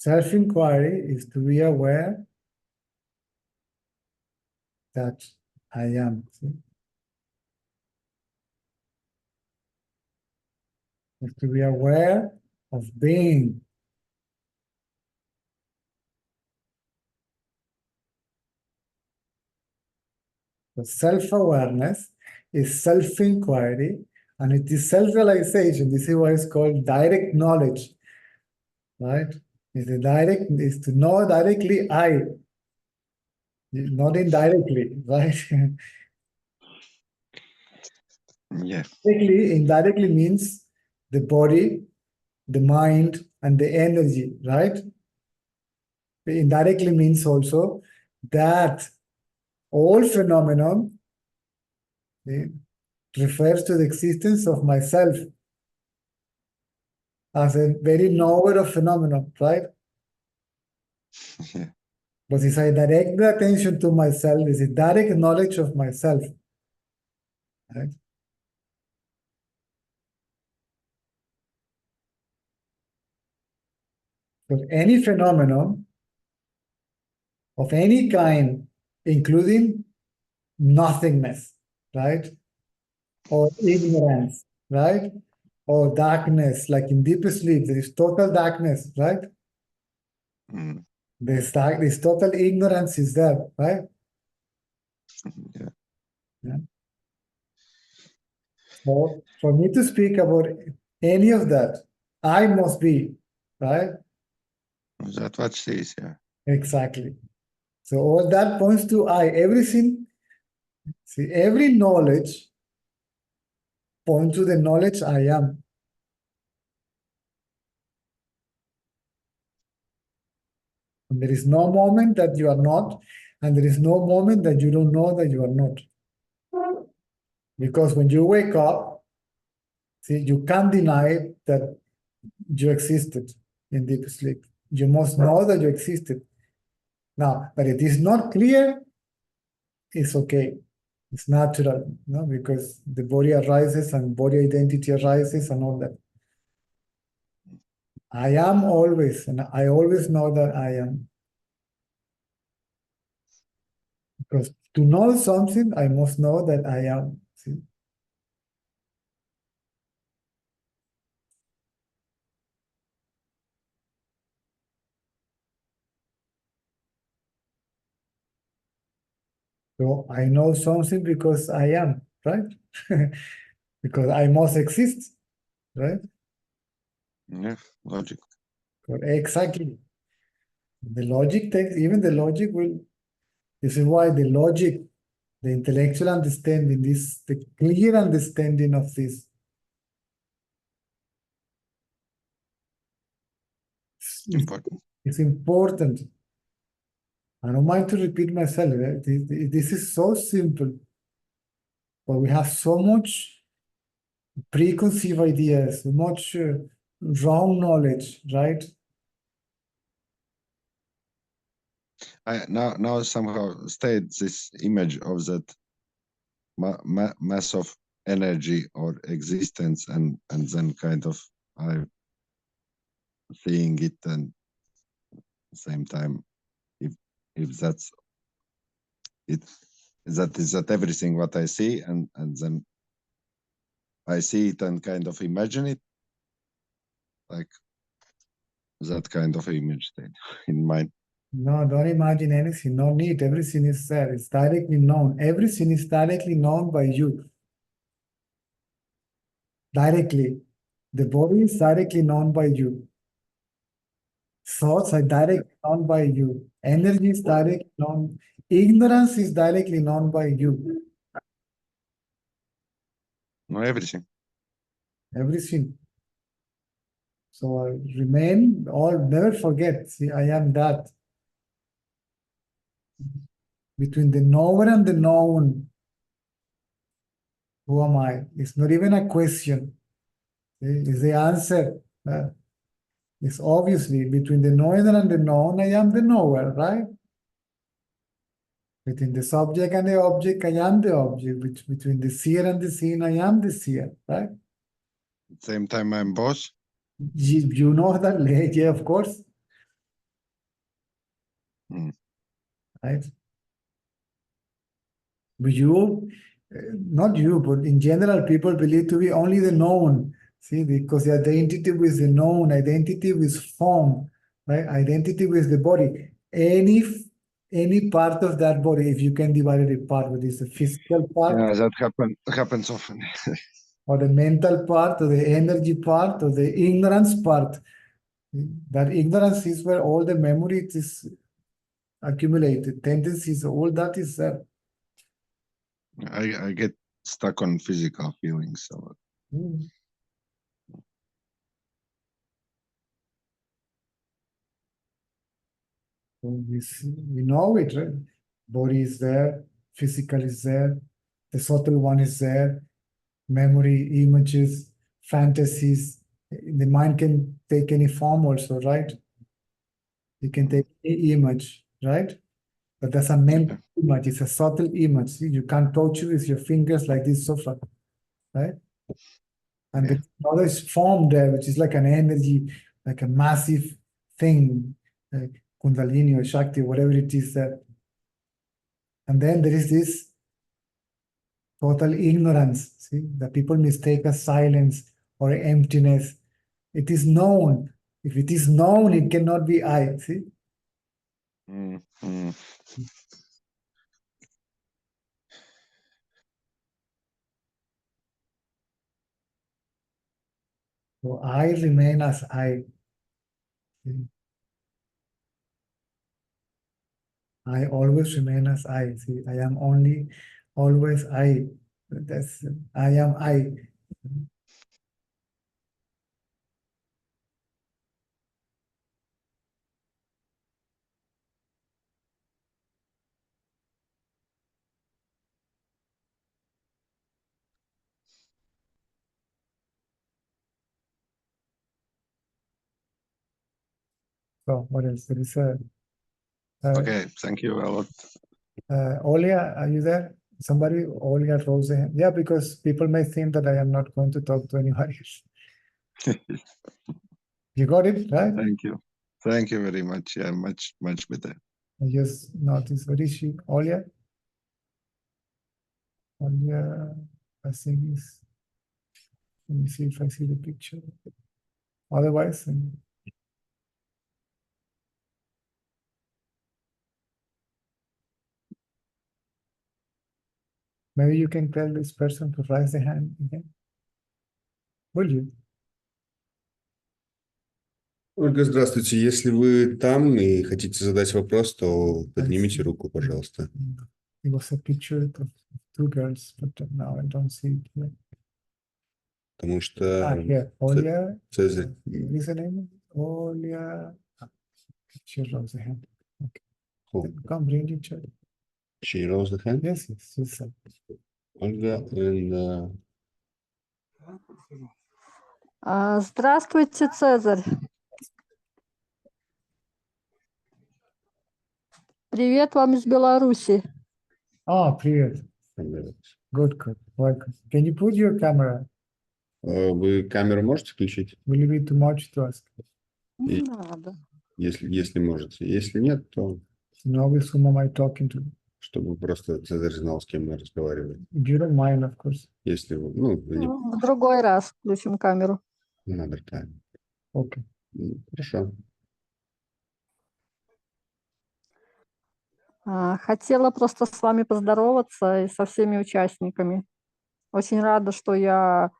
Speaker 1: Self-inquiry is to be aware that I am. See? Is to be aware of being. So self-awareness is self-inquiry, and it is self-realization. This is what is called direct knowledge, right? Is to know directly I, not indirectly, right?
Speaker 4: Yeah.
Speaker 1: Indirectly means the body, the mind, and the energy, right? Indirectly means also that all phenomenon refers to the existence of myself as a very knower of phenomenon, right?
Speaker 4: Yeah.
Speaker 1: But if I direct the attention to myself, is a direct knowledge of myself, right? So any phenomenon of any kind, including nothingness, right? Or ignorance, right? Or darkness, like in deep sleep, there is total darkness, right?
Speaker 4: Mm.
Speaker 1: This total ignorance is there, right?
Speaker 4: Yeah.
Speaker 1: So for me to speak about any of that, I must be, right?
Speaker 4: That's what she is, yeah.
Speaker 1: Exactly. So all that points to I. Everything, see, every knowledge points to the knowledge I am. And there is no moment that you are not, and there is no moment that you don't know that you are not. Because when you wake up, see, you can't deny that you existed in deep sleep. You must know that you existed. Now, but it is not clear, it's okay. It's natural, no? Because the body arises and body identity arises and all that. I am always, and I always know that I am. Because to know something, I must know that I am. See? So I know something because I am, right? Because I must exist, right?
Speaker 4: Yeah, logic.
Speaker 1: Exactly. The logic takes, even the logic will, this is why the logic, the intellectual understanding, this, the clear understanding of this
Speaker 4: Important.
Speaker 1: is important. I don't mind to repeat myself. This is so simple, but we have so much preconceived ideas, so much wrong knowledge, right?
Speaker 4: I now somehow stayed this image of that mass of energy or existence, and then kind of I seeing it, and at the same time, if that's it, that everything what I see, and then I see it and kind of imagine it, like that kind of image stayed in mind.
Speaker 1: No, don't imagine anything. No need. Everything is there. It's directly known. Everything is directly known by you. Directly. The body is directly known by you. Thoughts are directly known by you. Energy is directly known. Ignorance is directly known by you.
Speaker 4: No, everything.
Speaker 1: Everything. So remain, or never forget. See, I am that. Between the knower and the known, who am I? It's not even a question. It's the answer. It's obviously between the knower and the known, I am the knower, right? Between the subject and the object, I am the object. Between the seer and the seen, I am the seer, right?
Speaker 4: At the same time, I'm boss.
Speaker 1: You know that, yeah, of course.
Speaker 4: Mm.
Speaker 1: Right? But you, not you, but in general, people believe to be only the known. See, because the identity with the known, identity with form, right? Identity with the body. Any part of that body, if you can divide it apart, whether it's the physical part,
Speaker 4: Yeah, that happens often.
Speaker 1: or the mental part, or the energy part, or the ignorance part. That ignorance is where all the memory is accumulated, tendencies, all that is there.
Speaker 4: I get stuck on physical feelings. So
Speaker 1: Mm. So we know it, right? Body is there, physical is there, the subtle one is there, memory, images, fantasies. The mind can take any form also, right? It can take any image, right? But that's a mental image, it's a subtle image. See, you can't touch it with your fingers like this so far, right? And
Speaker 4: Yeah.
Speaker 1: there's another form there, which is like an energy, like a massive thing, Kundalini or Shakti, whatever it is that. And then there is this total ignorance. See, the people mistake as silence or emptiness. It is known. If it is known, it cannot be I. See?
Speaker 4: Mm, mm.
Speaker 1: So I remain as I. See? I always remain as I. See, I am only always I. That's I am I. So what else? There is a
Speaker 4: Okay, thank you a lot.
Speaker 1: Olia, are you there? Somebody, Olia rose a hand. Yeah, because people may think that I am not going to talk to anyone else. You got it, right?
Speaker 4: Thank you. Thank you very much. Yeah, much better.
Speaker 1: I just noticed. Where is she? Olia? Olia, I think is. Let me see if I see the picture. Otherwise, maybe you can tell this person to raise the hand again. Will you?
Speaker 2: Ольга, здравствуйте. Если вы там и хотите задать вопрос, то поднимите руку, пожалуйста.
Speaker 1: It was a picture of two girls, but now I don't see it here.
Speaker 2: Потому что
Speaker 1: Here, Olia.
Speaker 2: Цезарь...
Speaker 1: What is her name? Olia. She rose the hand. Okay.
Speaker 2: Oh,
Speaker 1: Come, bring it.
Speaker 2: she rose the hand?
Speaker 1: Yes, yes, yes.
Speaker 2: Ольга, and...
Speaker 5: Здравствуйте, Цезарь. Привет вам из Беларуси.
Speaker 1: Oh, привет. Good, good. Welcome. Can you put your camera?
Speaker 2: Вы камеру можете включить?
Speaker 1: Will it be too much to ask?
Speaker 5: Не надо.
Speaker 2: Если можете. Если нет, то...
Speaker 1: No, with whom am I talking to?
Speaker 2: Чтобы просто Цезарь знал, с кем мы разговариваем.
Speaker 1: You don't mind, of course.
Speaker 2: Если вы... Ну, вы не...
Speaker 5: В другой раз включим камеру.
Speaker 2: Another time.
Speaker 1: Okay.
Speaker 2: Хорошо.
Speaker 5: Хотела просто с вами поздороваться и со всеми участниками. Очень рада, что я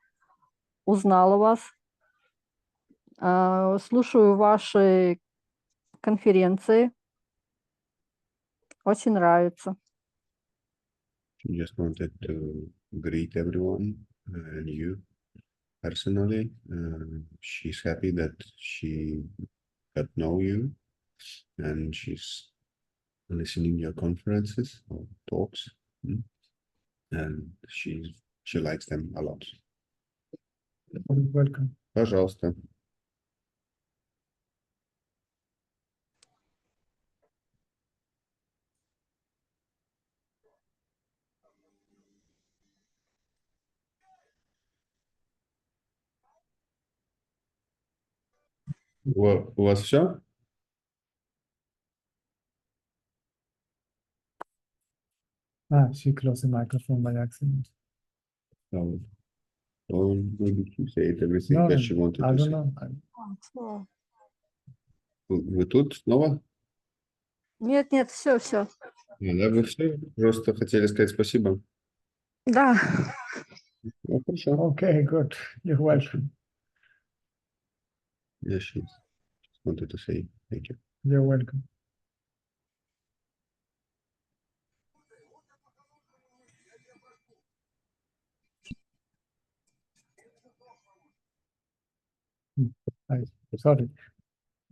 Speaker 5: узнала вас. Слушаю ваши конференции. Очень нравится.
Speaker 2: Just wanted to greet everyone and you personally. She's happy that she got to know you and she's listening your conferences or talks, and she likes them a lot.
Speaker 1: Welcome.
Speaker 2: Пожалуйста. У вас все?
Speaker 1: She closed the microphone by accident.
Speaker 2: Maybe she said everything
Speaker 1: No,
Speaker 2: that she wanted
Speaker 1: I
Speaker 2: to
Speaker 1: don't
Speaker 2: say.
Speaker 1: know.
Speaker 2: Вы тут снова?
Speaker 5: Нет, все.
Speaker 2: Да, вы все? Просто хотели сказать спасибо.
Speaker 5: Да.
Speaker 2: Ну, хорошо.
Speaker 1: Okay, good. You're welcome.
Speaker 2: Yeah, she wanted to say thank you.
Speaker 1: You're welcome. Sorry.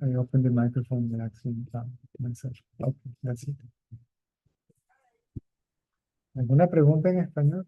Speaker 1: I opened the microphone by accident myself. Okay, that's it. ¿Alguna pregunta en español?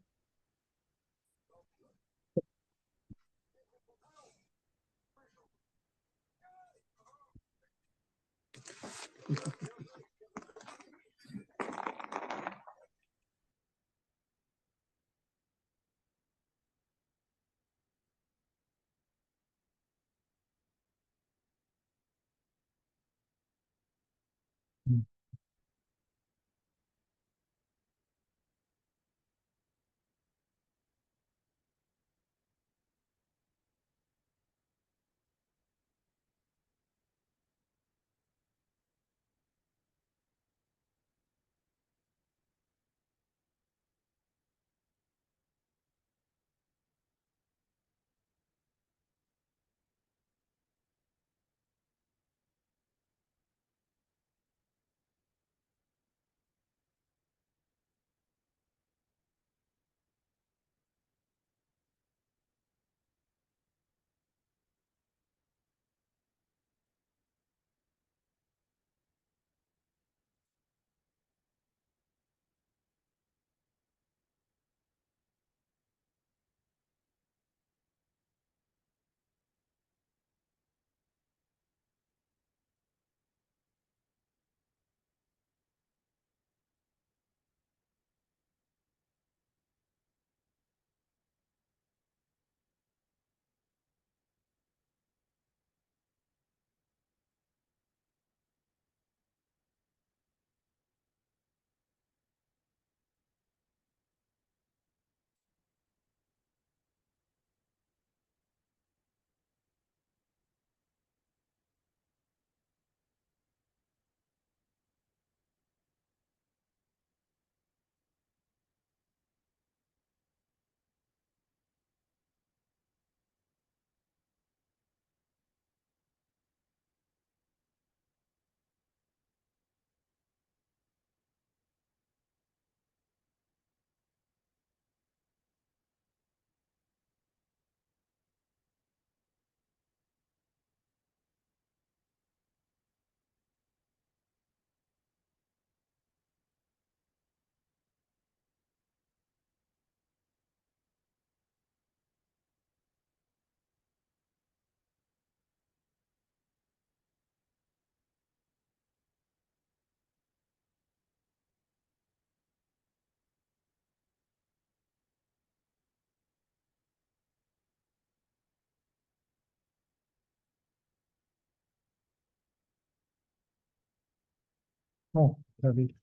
Speaker 1: Oh, David.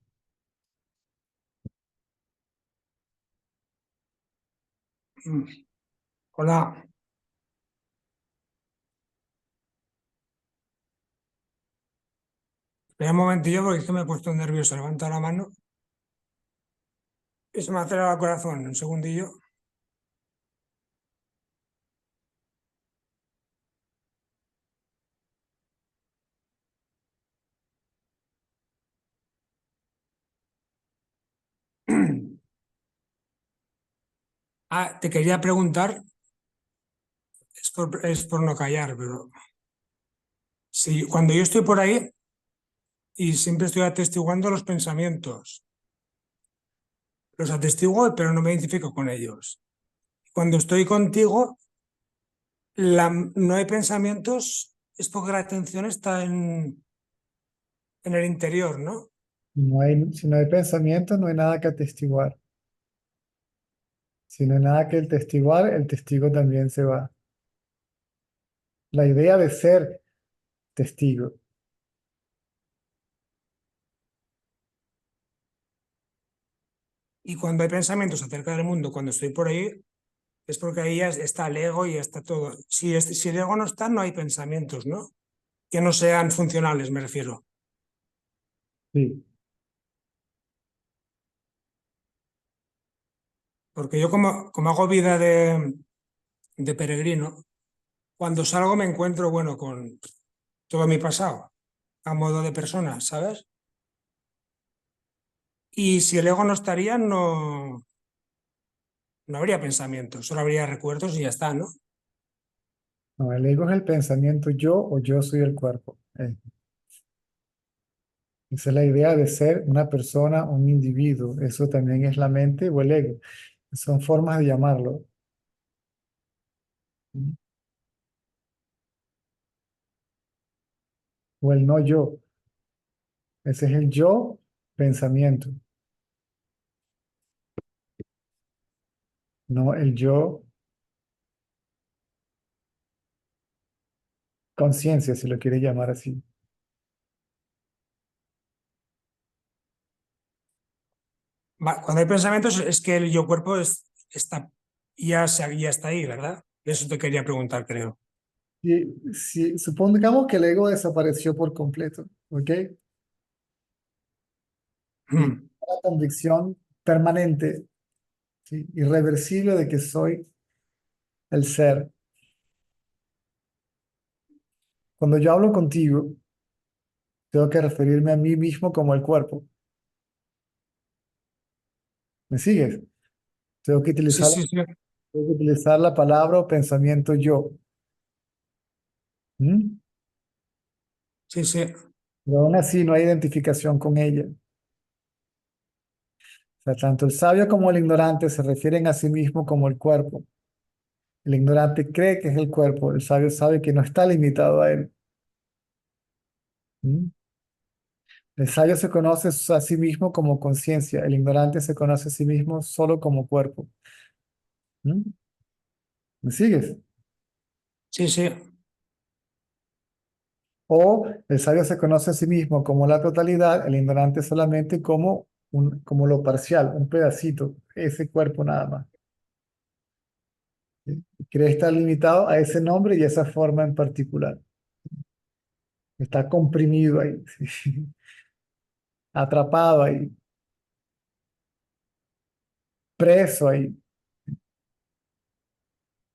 Speaker 6: Hola. Espera un momentillo porque es que me he puesto nervioso. Levanta la mano y se me acelera el corazón. Un segundillo. Te quería preguntar, es por no callar, pero si cuando yo estoy por ahí y siempre estoy atestiguando los pensamientos, los atestiguo, pero no me identifico con ellos. Cuando estoy contigo, no hay pensamientos, es porque la atención está en el interior, ¿no?
Speaker 1: Si no hay pensamiento, no hay nada que atestiguar. Si no hay nada que atestiguar, el testigo también se va. La idea de ser testigo.
Speaker 6: Y cuando hay pensamientos acerca del mundo, cuando estoy por ahí, es porque ahí ya está el ego y está todo. Si el ego no está, no hay pensamientos, ¿no? Que no sean funcionales, me refiero.
Speaker 1: Sí.
Speaker 6: Porque yo como hago vida de peregrino, cuando salgo me encuentro, bueno, con todo mi pasado, a modo de persona, ¿sabes? Y si el ego no estaría, no habría pensamientos, solo habría recuerdos y ya está, ¿no?
Speaker 1: No, el ego es el pensamiento yo o yo soy el cuerpo. Esa es la idea de ser una persona, un individuo. Eso también es la mente o el ego. Son formas de llamarlo. O el no yo. Ese es el yo pensamiento. No el yo conciencia, si lo quieres llamar así.
Speaker 6: Cuando hay pensamientos es que el yo-cuerpo está, ya está ahí, ¿verdad? Eso te quería preguntar, creo.
Speaker 1: Supongamos que el ego desapareció por completo, ¿ok? Y
Speaker 6: Mm.
Speaker 1: la convicción permanente, ¿sí? Irreversible de que soy el ser. Cuando yo hablo contigo, tengo que referirme a mí mismo como el cuerpo. ¿Me sigues? Tengo que
Speaker 6: Sí,
Speaker 1: utilizar,
Speaker 6: sí, sí.
Speaker 1: tengo que utilizar la palabra o pensamiento yo. ¿Mm?
Speaker 6: Sí, sí.
Speaker 1: Pero aún así no hay identificación con ella. O sea, tanto el sabio como el ignorante se refieren a sí mismo como el cuerpo. El ignorante cree que es el cuerpo, el sabio sabe que no está limitado a él. ¿Mm? El sabio se conoce a sí mismo como conciencia, el ignorante se conoce a sí mismo solo como cuerpo. ¿Mm? ¿Me sigues?
Speaker 6: Sí, sí.
Speaker 1: O el sabio se conoce a sí mismo como la totalidad, el ignorante solamente como, como lo parcial, un pedacito, ese cuerpo nada más. ¿Sí? Cree estar limitado a ese nombre y a esa forma en particular. Está comprimido ahí, ¿sí? Atrapado ahí, preso ahí,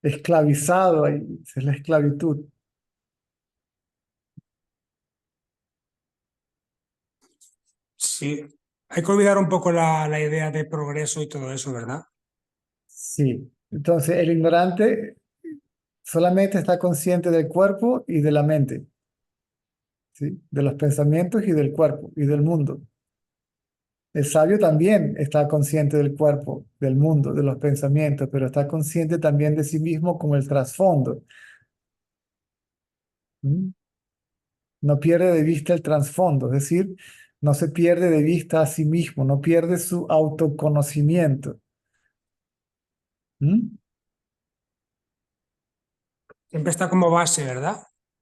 Speaker 1: esclavizado ahí. Esa es la esclavitud.
Speaker 6: Sí. Hay que olvidar un poco la idea de progreso y todo eso, ¿verdad?
Speaker 1: Sí. Entonces, el ignorante solamente está consciente del cuerpo y de la mente, ¿sí? De los pensamientos y del cuerpo y del mundo. El sabio también está consciente del cuerpo, del mundo, de los pensamientos, pero está consciente también de sí mismo como el trasfondo. ¿Mm? No pierde de vista el trasfondo, es decir, no se pierde de vista a sí mismo, no pierde su autoconocimiento. ¿Mm?
Speaker 6: Siempre está como base, ¿verdad?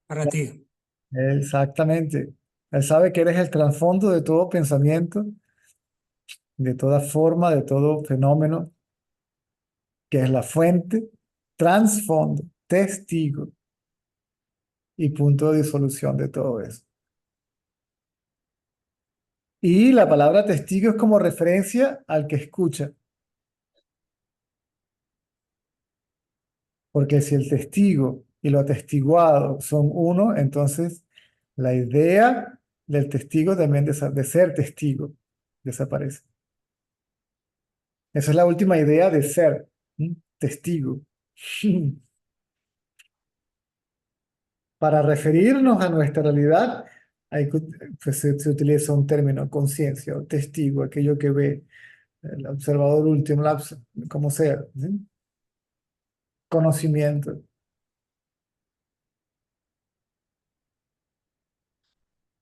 Speaker 6: Para ti.
Speaker 1: Exactamente. Él sabe que eres el trasfondo de todo pensamiento, de toda forma, de todo fenómeno, que es la fuente, trasfondo, testigo y punto de disolución de todo eso. Y la palabra testigo es como referencia al que escucha. Porque si el testigo y lo atestiguado son uno, entonces la idea del testigo también de ser testigo desaparece. Esa es la última idea de ser, ¿sí? Testigo. Para referirnos a nuestra realidad, pues se utiliza un término, conciencia o testigo, aquello que ve, el observador último, como sea, ¿sí? Conocimiento.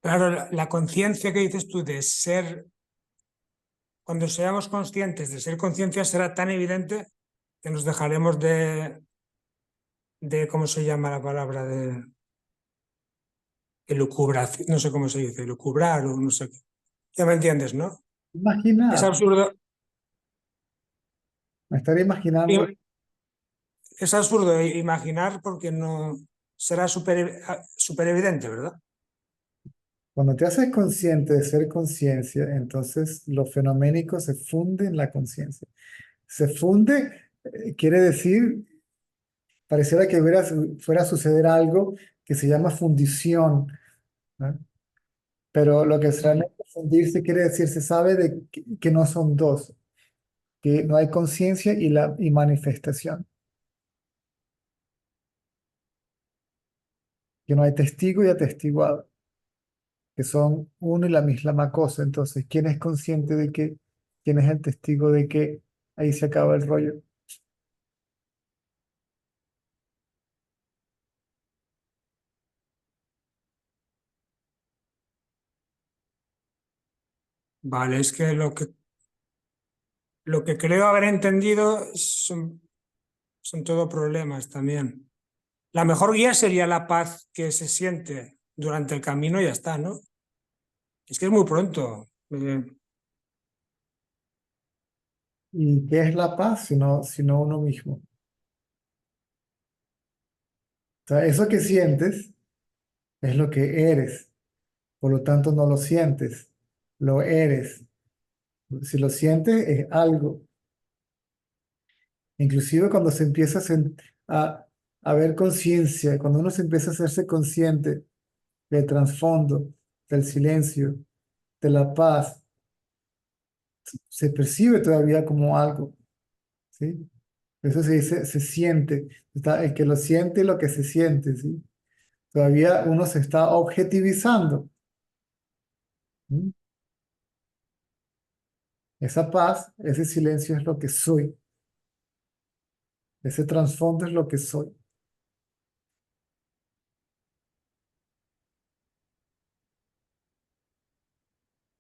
Speaker 6: Claro, la conciencia que dices tú de ser, cuando seamos conscientes de ser conciencia, será tan evidente que nos dejaremos ¿cómo se llama la palabra? De elucubración, no sé cómo se dice, elucubrar o no sé qué. Ya me entiendes, ¿no? Es
Speaker 1: Imaginar,
Speaker 6: absurdo,
Speaker 1: me estaría imaginando.
Speaker 6: es absurdo imaginar porque no será súper evidente, ¿verdad?
Speaker 1: Cuando te haces consciente de ser conciencia, entonces lo fenoménico se funde en la conciencia. Se funde, quiere decir, pareciera que fuera a suceder algo que se llama fundición, ¿no? Pero lo que es realmente fundirse quiere decir, se sabe que no son dos, que no hay conciencia y manifestación, que no hay testigo y atestiguado, que son uno y la misma cosa. Entonces, ¿quién es consciente de qué? ¿Quién es el testigo de qué? Ahí se acaba el rollo.
Speaker 6: Vale, es que lo que creo haber entendido son todo problemas también. La mejor guía sería la paz que se siente durante el camino y ya está, ¿no? Es que es muy pronto.
Speaker 1: ¿Y qué es la paz sino uno mismo? O sea, eso que sientes es lo que eres. Por lo tanto, no lo sientes, lo eres. Si lo sientes, es algo. Inclusive cuando se empieza a, a ver conciencia, cuando uno se empieza a hacerse consciente del trasfondo, del silencio, de la paz, se percibe todavía como algo, ¿sí? Eso se dice, se siente. Está el que lo siente y lo que se siente, ¿sí? Todavía uno se está objetivizando. ¿Sí? Esa paz, ese silencio es lo que soy. Ese trasfondo es lo que soy.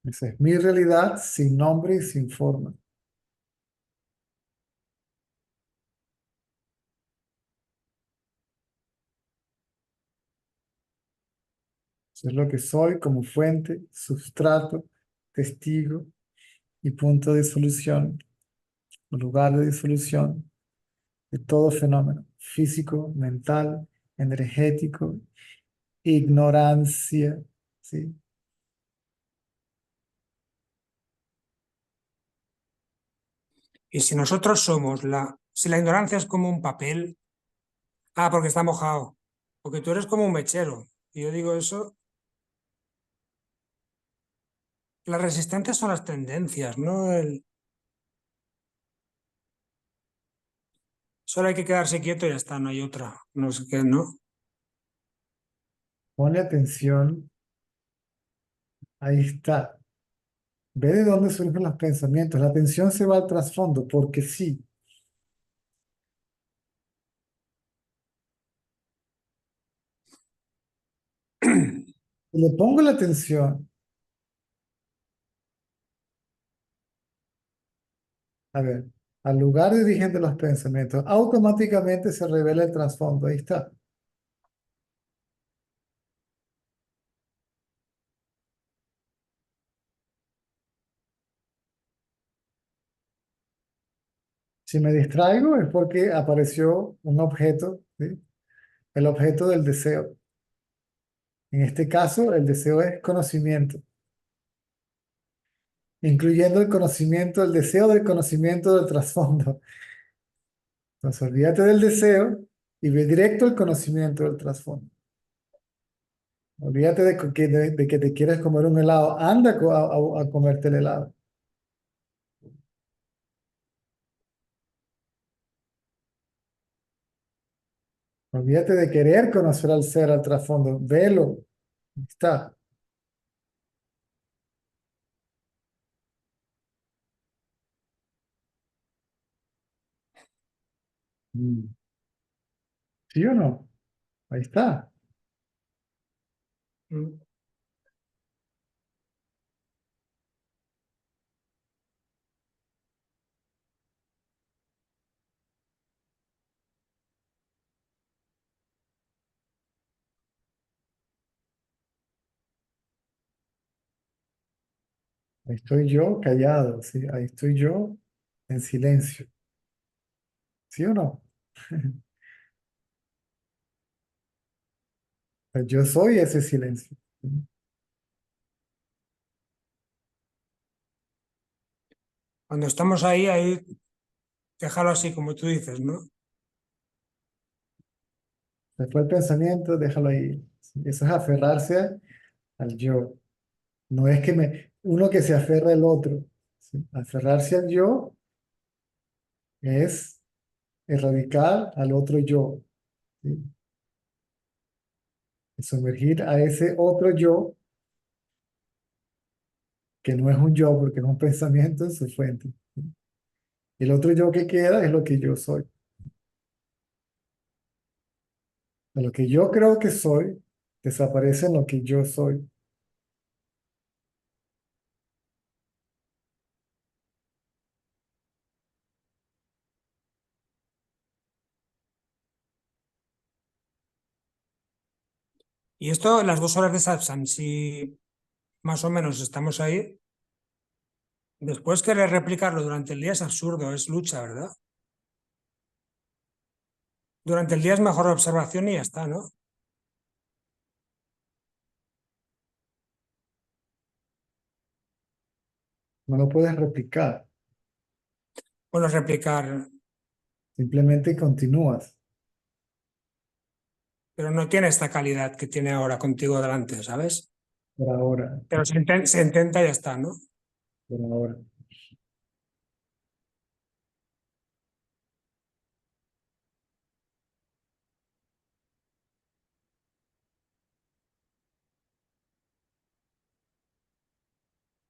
Speaker 1: Esa es mi realidad sin nombre y sin forma. Eso es lo que soy como fuente, sustrato, testigo y punto de solución, o lugar de disolución de todo fenómeno físico, mental, energético, ignorancia, ¿sí?
Speaker 6: Y si nosotros somos si la ignorancia es como un papel, porque está mojado, porque tú eres como un mechero. Y yo digo eso, las resistencias son las tendencias, ¿no? Solo hay que quedarse quieto y ya está, no hay otra. No sé qué, ¿no?
Speaker 1: Pone atención, ahí está. Ve de dónde surgen los pensamientos. La atención se va al trasfondo, porque sí. Si le pongo la atención, a ver, al lugar de origen de los pensamientos, automáticamente se revela el trasfondo. Ahí está. Si me distraigo es porque apareció un objeto, ¿sí? El objeto del deseo. En este caso, el deseo es conocimiento, incluyendo el conocimiento, el deseo del conocimiento del trasfondo. Entonces, olvídate del deseo y ve directo al conocimiento del trasfondo. Olvídate de que te quieres comer un helado. Anda a comerte el helado. Olvídate de querer conocer al ser, al trasfondo. Velo. Ahí está. Mm. ¿Sí o no? Ahí está.
Speaker 6: Mm.
Speaker 1: Ahí estoy yo callado, ¿sí? Ahí estoy yo en silencio. ¿Sí o no? Yo soy ese silencio.
Speaker 6: Cuando estamos ahí, déjalo así, como tú dices, ¿no?
Speaker 1: Se fue el pensamiento, déjalo ahí. ¿Sí? Eso es aferrarse al yo. No es que uno que se aferra al otro. ¿Sí? Aferrarse al yo es erradicar al otro yo. ¿Sí? Sumergir a ese otro yo, que no es un yo porque es un pensamiento en su fuente. ¿Sí? El otro yo que queda es lo que yo soy. De lo que yo creo que soy, desaparece en lo que yo soy.
Speaker 6: Y esto, las 2 horas de satsang, si más o menos estamos ahí, Después querer replicarlo durante el día es absurdo, es lucha, ¿verdad? Durante el día es mejor observación y ya está, ¿no?
Speaker 1: No lo puedes replicar,
Speaker 6: Bueno, replicar,
Speaker 1: simplemente continúas
Speaker 6: pero no tiene esta calidad que tiene ahora contigo delante, ¿sabes?
Speaker 1: por ahora,
Speaker 6: Pero se intenta y ya está, ¿no?
Speaker 1: por ahora.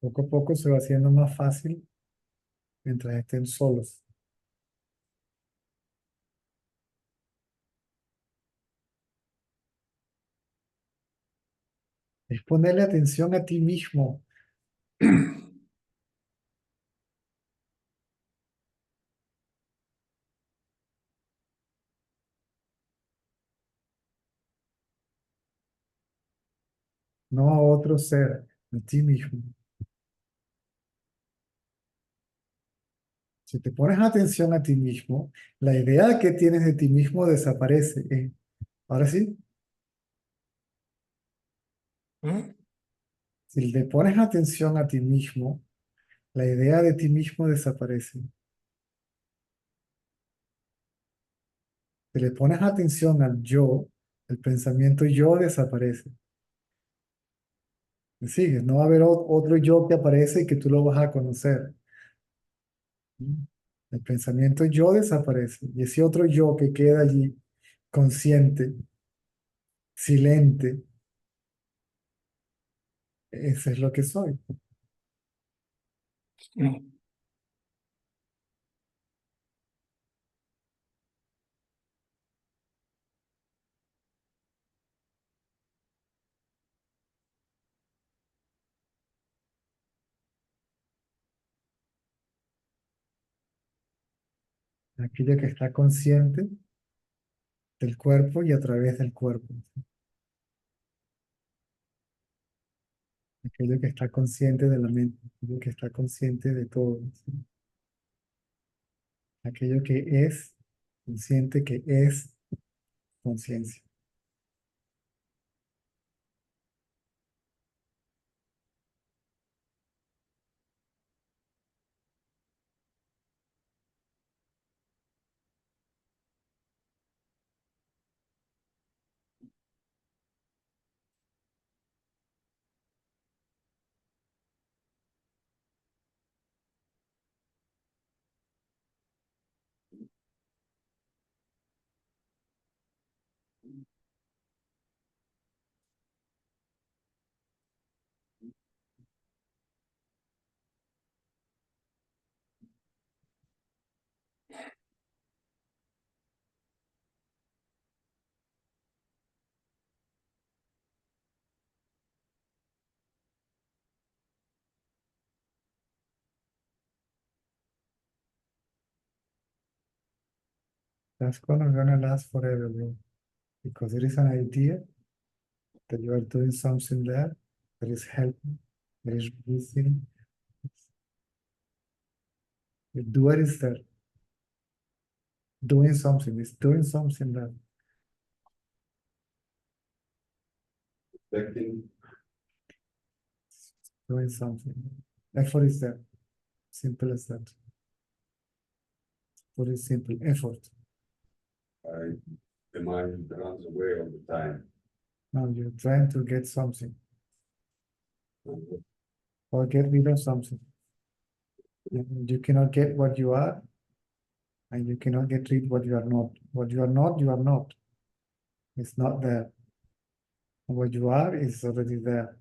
Speaker 1: Poco a poco se va haciendo más fácil mientras estén solos. Es ponerle atención a ti mismo. No a otro ser, a ti mismo. Si te pones atención a ti mismo, la idea que tienes de ti mismo desaparece. Ahora sí,
Speaker 6: ¿Mm?
Speaker 1: si te pones atención a ti mismo, la idea de ti mismo desaparece. Si le pones atención al yo, el pensamiento yo desaparece. ¿Me sigues? No va a haber otro yo que aparece y que tú lo vas a conocer. ¿Mm? El pensamiento yo desaparece. Y ese otro yo que queda allí, consciente, silente, ese es lo que soy.
Speaker 6: Mm.
Speaker 1: Aquello que está consciente del cuerpo y a través del cuerpo. Aquello que está consciente de la mente, aquello que está consciente de todo. ¿Sí? Aquello que es consciente, que es conciencia. That's gonna last forever, bro. Because it is an idea that you are doing something there that is helping, that is breathing. The doer is there, doing something, is doing something there.
Speaker 2: Expecting
Speaker 1: Doing something. Effort is there. Simple as that. What is simple? Effort.
Speaker 2: the mind runs away all the time.
Speaker 1: Now you're trying to get something or get rid of something. And you cannot get what you are, and you cannot get rid what you are not. What you are not, you are not. It's not there. And what you are is already there.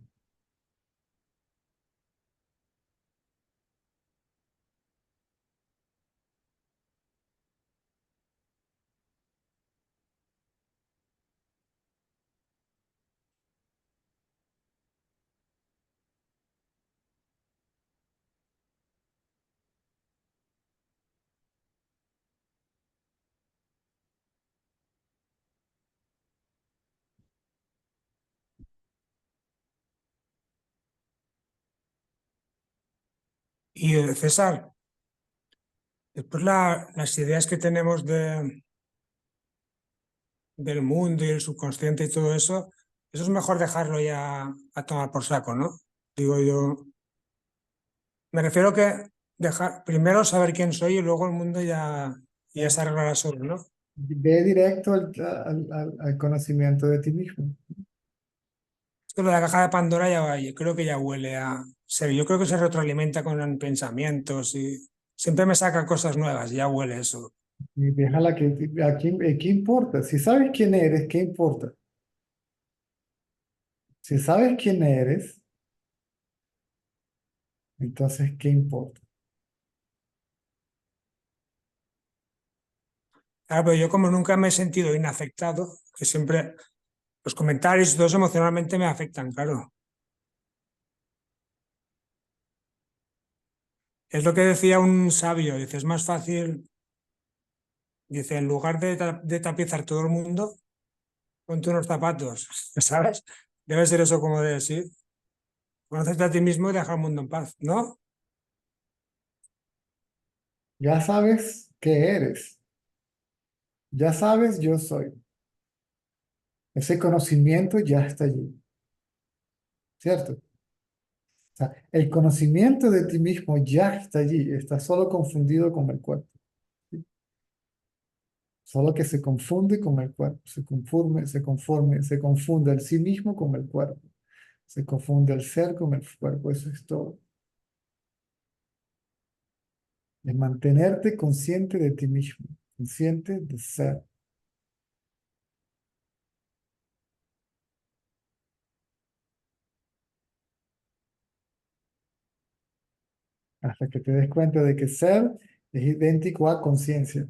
Speaker 6: Y César, después las ideas que tenemos del mundo y el subconsciente y todo eso es mejor dejarlo ya a tomar por saco, ¿no? Digo yo, me refiero que dejar, primero saber quién soy y luego el mundo ya se arreglará solo, ¿no?
Speaker 1: Ve directo al conocimiento de ti mismo.
Speaker 6: Es que lo de la caja de Pandora yo creo que ya huele a ser. Yo creo que se retroalimenta con pensamientos y siempre me saca cosas nuevas, ya huele eso.
Speaker 1: Y déjala que, ¿qué importa? Si sabes quién eres, ¿qué importa? Si sabes quién eres, entonces, ¿qué importa?
Speaker 6: Claro, pero yo como nunca me he sentido inafectado, que siempre los comentarios y todo eso emocionalmente me afectan, claro. Es lo que decía un sabio, dice, es más fácil, dice, en lugar de tapizar todo el mundo, ponte unos zapatos, ¿sabes? Debe ser eso como de decir, conócete a ti mismo y deja el mundo en paz, ¿no?
Speaker 1: Ya sabes qué eres. Ya sabes, yo soy. Ese conocimiento ya está allí, ¿cierto? O sea, el conocimiento de ti mismo ya está allí, está solo confundido con el cuerpo. ¿Sí? Solo que se confunde con el cuerpo, se confunde el sí mismo con el cuerpo, se confunde el ser con el cuerpo, eso es todo. Es mantenerte consciente de ti mismo, consciente de ser. Hasta que te des cuenta de que ser es idéntico a conciencia.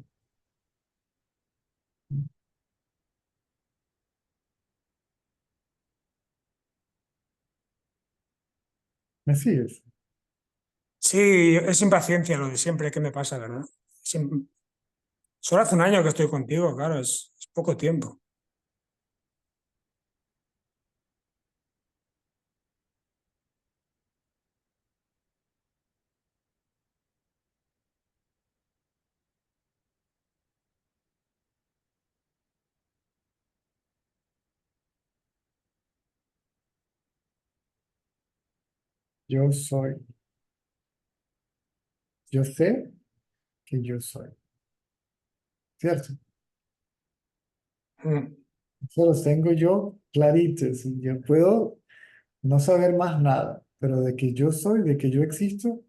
Speaker 1: ¿Me sigues?
Speaker 6: Sí, es impaciencia lo de siempre que me pasa, ¿verdad? Solo hace un año que estoy contigo, claro, es poco tiempo.
Speaker 1: Yo soy. Yo sé que yo soy. ¿Cierto?
Speaker 6: Mm.
Speaker 1: Eso los tengo yo claritos. Y yo puedo no saber más nada, pero de que yo soy, de que yo existo,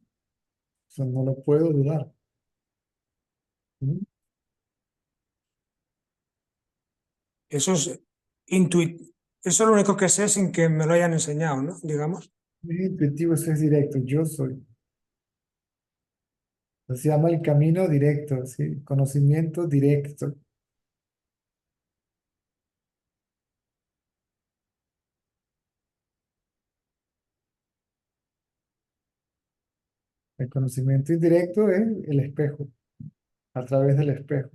Speaker 1: eso no lo puedo dudar. ¿Mm?
Speaker 6: Eso es eso es lo único que sé sin que me lo hayan enseñado, ¿no? Digamos.
Speaker 1: Es intuitivo, eso es directo. Yo soy. Eso se llama el camino directo, ¿sí? Conocimiento directo. El conocimiento indirecto es el espejo, a través del espejo.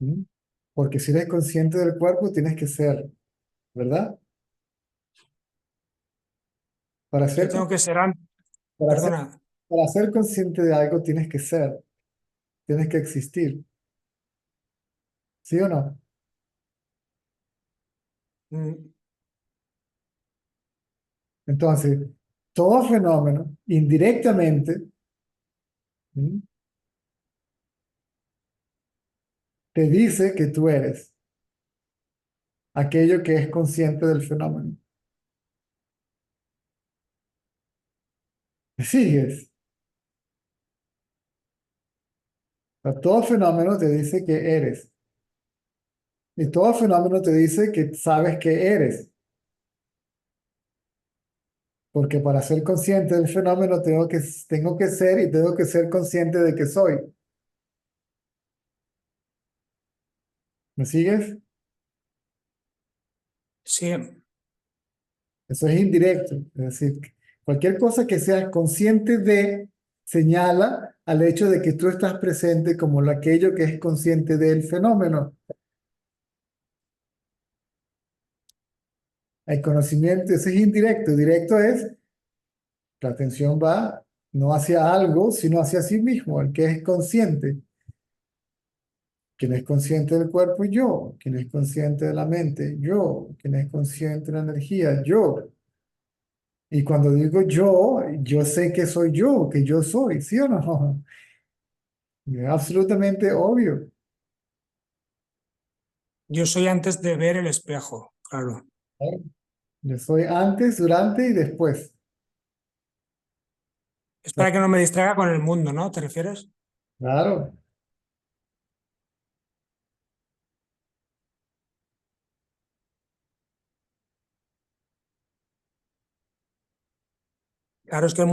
Speaker 1: ¿Mm? Porque si eres consciente del cuerpo, tienes que ser, ¿verdad? Para
Speaker 6: Yo
Speaker 1: ser,
Speaker 6: tengo que ser,
Speaker 1: para ser,
Speaker 6: perdona,
Speaker 1: para ser consciente de algo, tienes que ser, tienes que existir. ¿Sí o no?
Speaker 6: mm,
Speaker 1: Entonces, todo fenómeno, indirectamente, ¿mm? te dice que tú eres aquello que es consciente del fenómeno. ¿Me sigues? O sea, todo fenómeno te dice que eres. Y todo fenómeno te dice que sabes que eres. Porque para ser consciente del fenómeno tengo que ser y tengo que ser consciente de que soy. ¿Me sigues?
Speaker 6: sí,
Speaker 1: Eso es indirecto. Es decir, cualquier cosa que seas consciente de señala al hecho de que tú estás presente como aquello que es consciente del fenómeno. El conocimiento, eso es indirecto. Directo es La atención va no hacia algo, sino hacia sí mismo, el que es consciente. Quien es consciente del cuerpo, yo. Quien es consciente de la mente, yo. Quien es consciente de la energía, yo. Y cuando digo yo sé que soy yo, que yo soy, ¿sí o no? Es absolutamente obvio.
Speaker 6: Yo soy antes de ver el espejo, claro.
Speaker 1: ¿Eh? Yo soy antes, durante y después.
Speaker 6: Es para que no me distraiga con el mundo, ¿no? ¿Te refieres?
Speaker 1: Claro.
Speaker 6: Claro, es que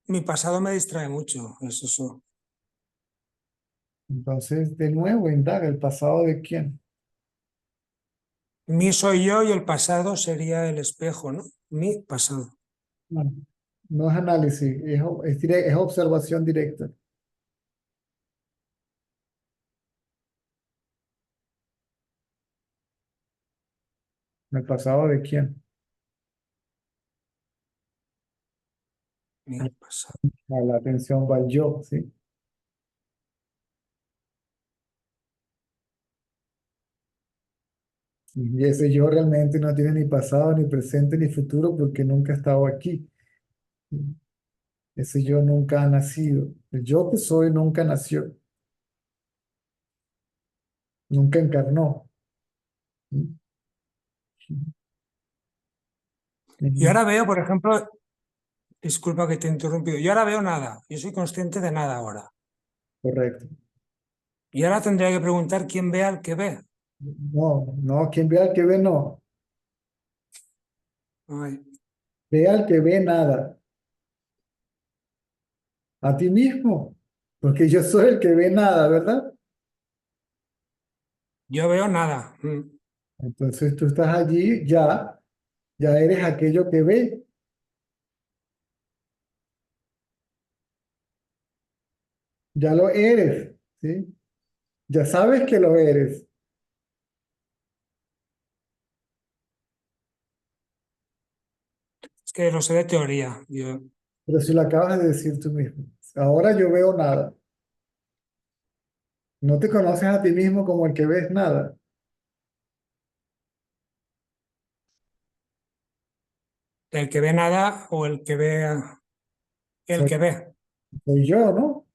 Speaker 6: mi pasado me distrae mucho, es eso.
Speaker 1: Entonces, de nuevo, indaga el pasado de quién.
Speaker 6: Mi soy yo y el pasado sería el espejo, ¿no? Mi pasado.
Speaker 1: No, no es análisis, es observación directa. ¿El pasado de quién?
Speaker 6: Mi pasado.
Speaker 1: A la atención va al yo, ¿sí? Y ese yo realmente no tiene ni pasado, ni presente, ni futuro porque nunca ha estado aquí. Ese yo nunca ha nacido. El yo que soy nunca nació, nunca encarnó. ¿Sí?
Speaker 6: Y ahora veo, por ejemplo, disculpa que te he interrumpido, yo ahora veo nada, yo soy consciente de nada ahora.
Speaker 1: Correcto.
Speaker 6: Y ahora tendría que preguntar quién ve al que ve.
Speaker 1: No, no, quien ve al que ve, no.
Speaker 6: Ay,
Speaker 1: Ve al que ve nada. A ti mismo. Porque yo soy el que ve nada, ¿verdad?
Speaker 6: yo veo nada.
Speaker 1: Entonces tú estás allí, ya eres aquello que ve. Ya lo eres, ¿sí? Ya sabes que lo eres.
Speaker 6: Es que lo sé de teoría. Yo,
Speaker 1: Pero si lo acabas de decir tú mismo. Ahora yo veo nada. No te conoces a ti mismo como el que ves nada.
Speaker 6: el que ve nada o el que ve el
Speaker 1: Soy,
Speaker 6: que ve.
Speaker 1: soy yo, ¿no?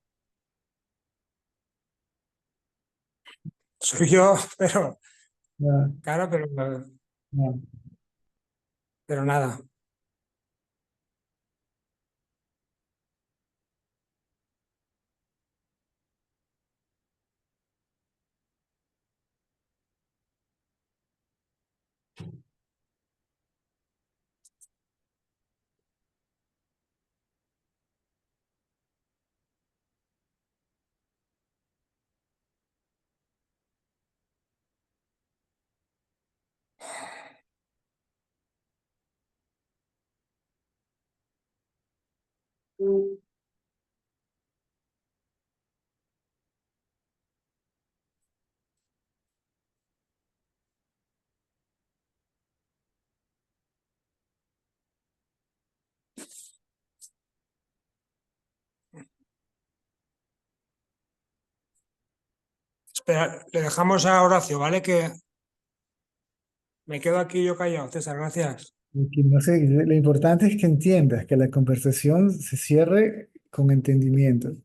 Speaker 6: Soy yo, pero
Speaker 1: Ya,
Speaker 6: claro,
Speaker 1: ya.
Speaker 6: pero nada. Espera, le dejamos a Horacio, ¿vale? Que me quedo aquí yo callado. César, gracias.
Speaker 1: Y que no sé, lo importante es que entiendas que la conversación se cierre con entendimiento.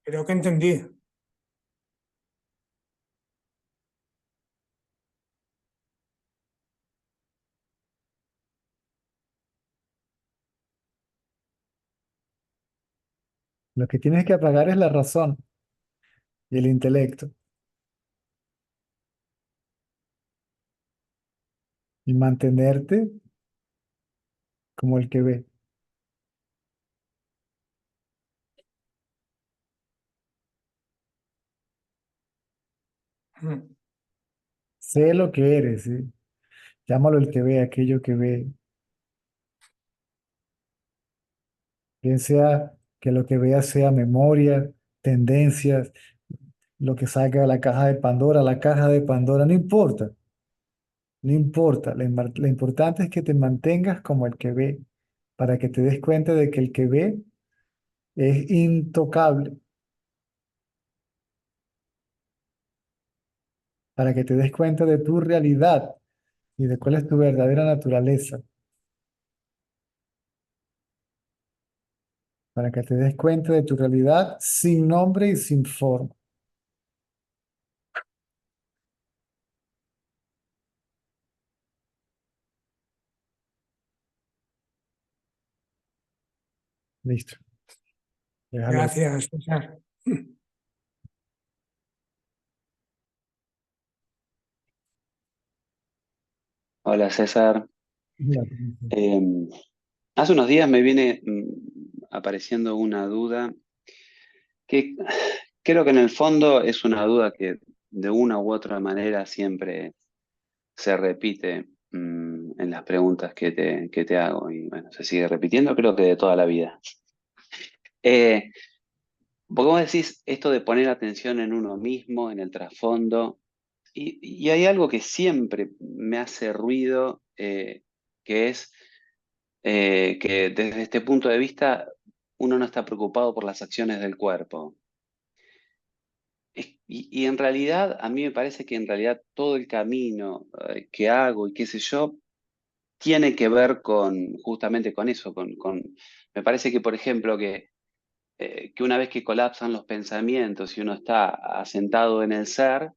Speaker 6: Creo que entendí.
Speaker 1: Lo que tienes que apagar es la razón y el intelecto y mantenerte como el que ve.
Speaker 6: Mm.
Speaker 1: Sé lo que eres, ¿sí? Llámalo el que ve, aquello que ve. Bien sea que lo que veas sea memoria, tendencias, lo que salga de la caja de Pandora, no importa, no importa. Lo importante es que te mantengas como el que ve, para que te des cuenta de que el que ve es intocable, para que te des cuenta de tu realidad y de cuál es tu verdadera naturaleza, para que te des cuenta de tu realidad sin nombre y sin forma. Listo. Déjalo ahí.
Speaker 6: Gracias, César.
Speaker 7: Hola César.
Speaker 1: Ya.
Speaker 7: Hace unos días me viene apareciendo una duda que creo que en el fondo es una duda que de una u otra manera siempre se repite en las preguntas que te hago y bueno, se sigue repitiendo creo que de toda la vida. Eh, Porque vos decís esto de poner atención en uno mismo, en el trasfondo, y hay algo que siempre me hace ruido, que es que desde este punto de vista uno no está preocupado por las acciones del cuerpo. Y en realidad, a mí me parece que en realidad todo el camino que hago y qué sé yo, tiene que ver con justamente con eso, me parece que, por ejemplo, que una vez que colapsan los pensamientos y uno está asentado en el ser,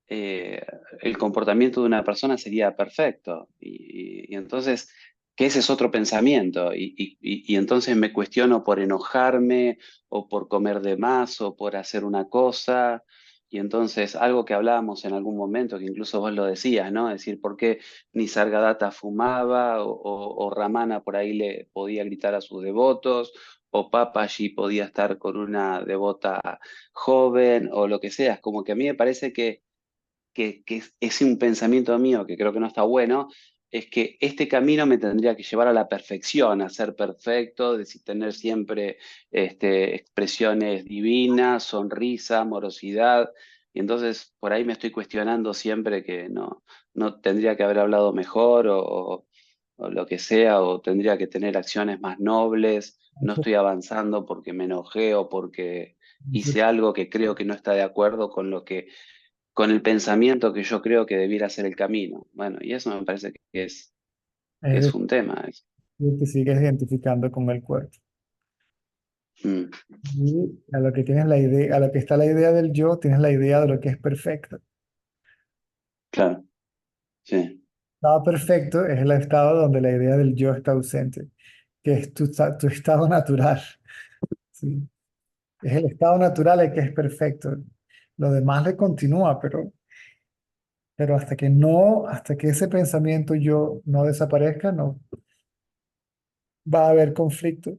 Speaker 7: eh, el comportamiento de una persona sería perfecto. Y entonces, que ese es otro pensamiento. Y entonces me cuestiono por enojarme o por comer de más o por hacer una cosa. Y entonces, algo que hablábamos en algún momento, que incluso vos lo decías, ¿no? Es decir, ¿por qué Nisargadatta fumaba o Ramana por ahí le podía gritar a sus devotos? O Papaji podía estar con una devota joven o lo que sea. Es como que a mí me parece que es un pensamiento mío que creo que no está bueno, es que este camino me tendría que llevar a la perfección, a ser perfecto, tener siempre expresiones divinas, sonrisa, amorosidad. Y entonces por ahí me estoy cuestionando siempre que no tendría que haber hablado mejor o lo que sea, o tendría que tener acciones más nobles. No
Speaker 1: Eso-
Speaker 7: estoy avanzando porque me enojé o porque
Speaker 1: eso-
Speaker 7: hice algo que creo que no está de acuerdo con con el pensamiento que yo creo que debiera ser el camino. Bueno, y eso me parece que
Speaker 1: es
Speaker 7: es
Speaker 1: decir,
Speaker 7: un tema.
Speaker 1: te sigues identificando con el cuerpo.
Speaker 7: Mm,
Speaker 1: Y a lo que tienes la idea, a lo que está la idea del yo, tienes la idea de lo que es perfecto.
Speaker 7: claro, sí,
Speaker 1: Estado perfecto es el estado donde la idea del yo está ausente, que es tu estado natural. ¿Sí? Es el estado natural el que es perfecto. Lo demás le continúa, pero hasta que ese pensamiento yo no desaparezca, no va a haber conflicto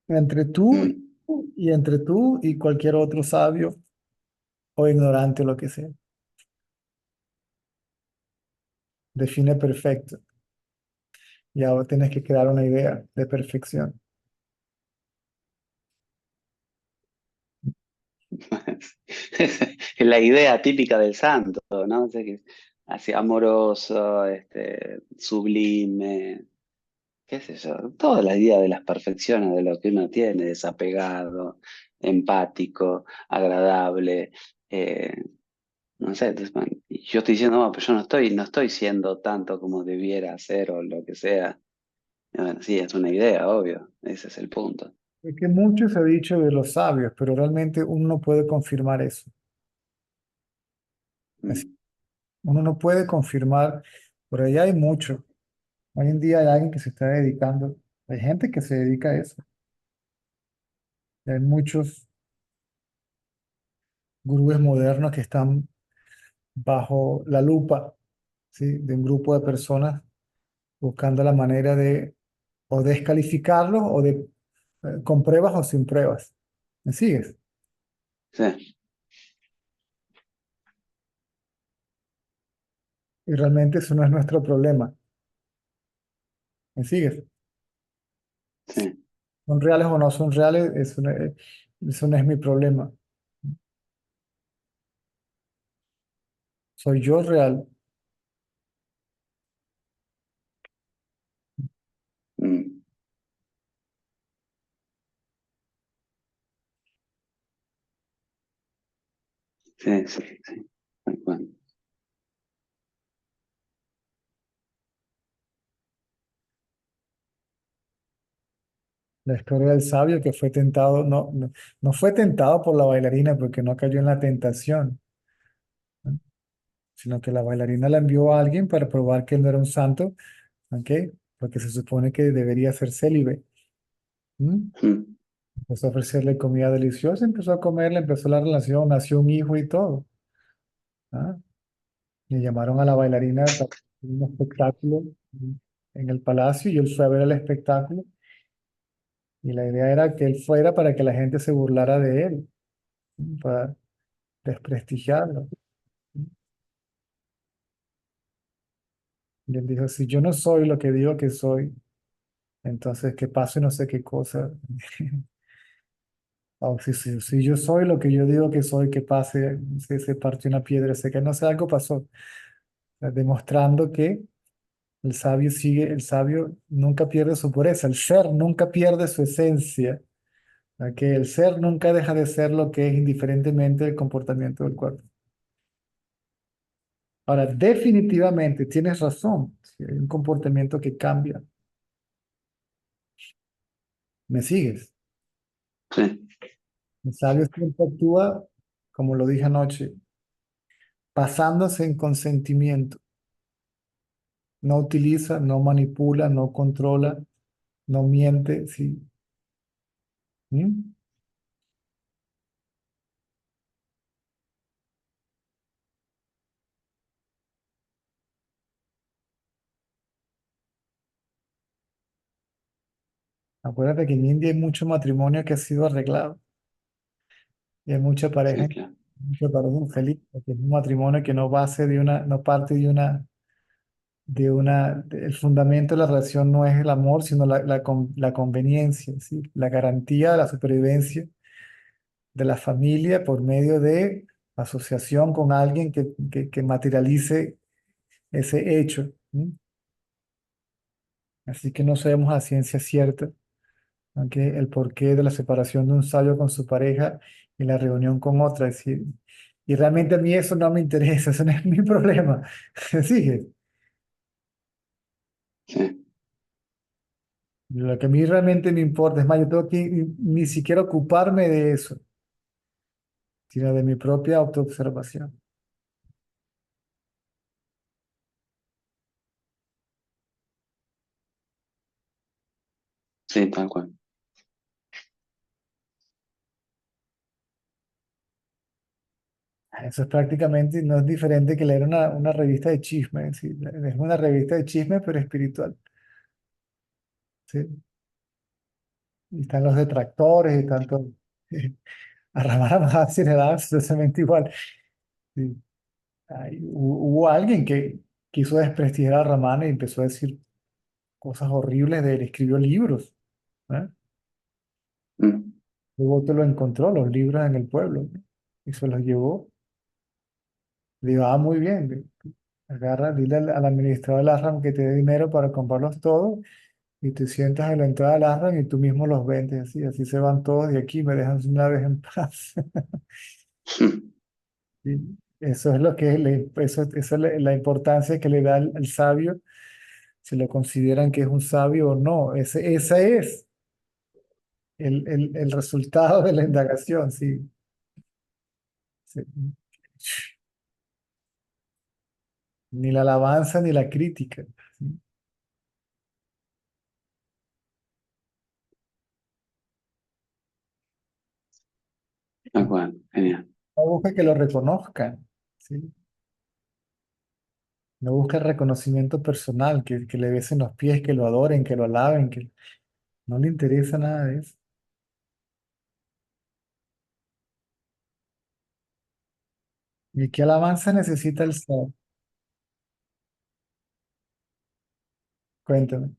Speaker 1: entre
Speaker 7: mm,
Speaker 1: tú y cualquier otro sabio o ignorante, lo que sea. Define perfecto. Y ahora tienes que crear una idea de perfección.
Speaker 7: es la idea típica del santo, ¿no? O sea, que así amoroso, sublime, qué sé yo, toda la idea de las perfecciones de lo que uno tiene, desapegado, empático, agradable. eh, No sé, entonces, y yo estoy diciendo, no, pero yo no estoy siendo tanto como debiera ser o lo que sea. Y bueno, sí, es una idea, obvio, ese es el punto.
Speaker 1: Es que mucho se ha dicho de los sabios, pero realmente uno no puede confirmar eso. Es-
Speaker 7: Mm,
Speaker 1: Uno no puede confirmar, por ahí hay mucho. Hoy en día hay alguien que se está dedicando, hay gente que se dedica a eso. Hay muchos gurúes modernos que están bajo la lupa, ¿sí? De un grupo de personas buscando la manera de o descalificarlos o de con pruebas o sin pruebas. ¿Me sigues?
Speaker 7: sí,
Speaker 1: Y realmente eso no es nuestro problema. ¿Me sigues?
Speaker 7: sí,
Speaker 1: ¿Son reales o no son reales? Eso no es mi problema. Soy yo real.
Speaker 7: Mm. Sí, sí, sí, tal cual.
Speaker 1: La historia del sabio que fue tentado, no fue tentado por la bailarina porque no cayó en la tentación, ¿no? Sino que la bailarina la envió a alguien para probar que él no era un santo, ¿ok? Porque se supone que debería ser célibe. ¿Mm?
Speaker 7: Mm.
Speaker 1: Empezó a ofrecerle comida deliciosa, empezó a comerle, empezó la relación, nació un hijo y todo. ¿Ah? Le llamaron a la bailarina para un espectáculo en el palacio y él fue a ver el espectáculo y la idea era que él fuera para que la gente se burlara de él, ¿no? Para desprestigiarlo. Y él dijo, si yo no soy lo que digo que soy, entonces que pase no sé qué cosa. O si yo soy lo que yo digo que soy, que pase, se partió una piedra, sé que no sé, algo pasó. O sea, demostrando que el sabio sigue, el sabio nunca pierde su pureza, el ser nunca pierde su esencia, ¿a que el ser nunca deja de ser lo que es indiferentemente del comportamiento del cuerpo. Ahora, definitivamente tienes razón, si hay un comportamiento que cambia. ¿Me sigues?
Speaker 7: Sí,
Speaker 1: El sabio siempre actúa, como lo dije anoche, basándose en consentimiento. No utiliza, no manipula, no controla, no miente, sí. ¿Mm? Acuérdate que en India hay mucho matrimonio que ha sido arreglado y hay
Speaker 7: sí, claro.
Speaker 1: mucha pareja infeliz, porque es un matrimonio que no base de una, no parte el fundamento de la relación no es el amor, sino la conveniencia, ¿sí? La garantía de la supervivencia de la familia por medio de asociación con alguien que materialice ese hecho. ¿Mm? Así que no sabemos a ciencia cierta, aunque el porqué de la separación de un sabio con su pareja y la reunión con otra. Es decir, y realmente a mí eso no me interesa, eso no es mi problema. Sigue.
Speaker 7: Sí,
Speaker 1: Lo que a mí realmente me importa, es más, yo tengo que ni siquiera ocuparme de eso, sino de mi propia autoobservación.
Speaker 7: sí, tal cual.
Speaker 1: Eso es prácticamente, no es diferente que leer una revista de chisme, ¿sí? Es una revista de chisme, pero espiritual, ¿sí? Y están los detractores y tanto a Ramana Maharshi le da absolutamente igual. Sí. Hubo alguien que quiso desprestigiar a Ramana y empezó a decir cosas horribles de él, escribió libros, ¿eh?
Speaker 7: Mm.
Speaker 1: Luego te lo encontró, los libros en el pueblo, ¿no? Y se los llevó. Le digo, ah, muy bien, agarra, dile al administrador del Ashram que te dé dinero para comprarlos todos y te sientas en la entrada del Ashram y tú mismo los vendes, así, así se van todos de aquí, me dejan una vez en paz. Sí, eso es lo que eso es la importancia que le da al sabio, si lo consideran que es un sabio o no. Ese es el resultado de la indagación, sí. Sí. Ni la alabanza ni la crítica. ¿Sí?
Speaker 7: Tal cual, genial.
Speaker 1: No busca que lo reconozcan, ¿sí? No busca el reconocimiento personal, que le besen los pies, que lo adoren, que lo alaben, que no le interesa nada de eso. ¿Y qué alabanza necesita el ser? Cuéntame.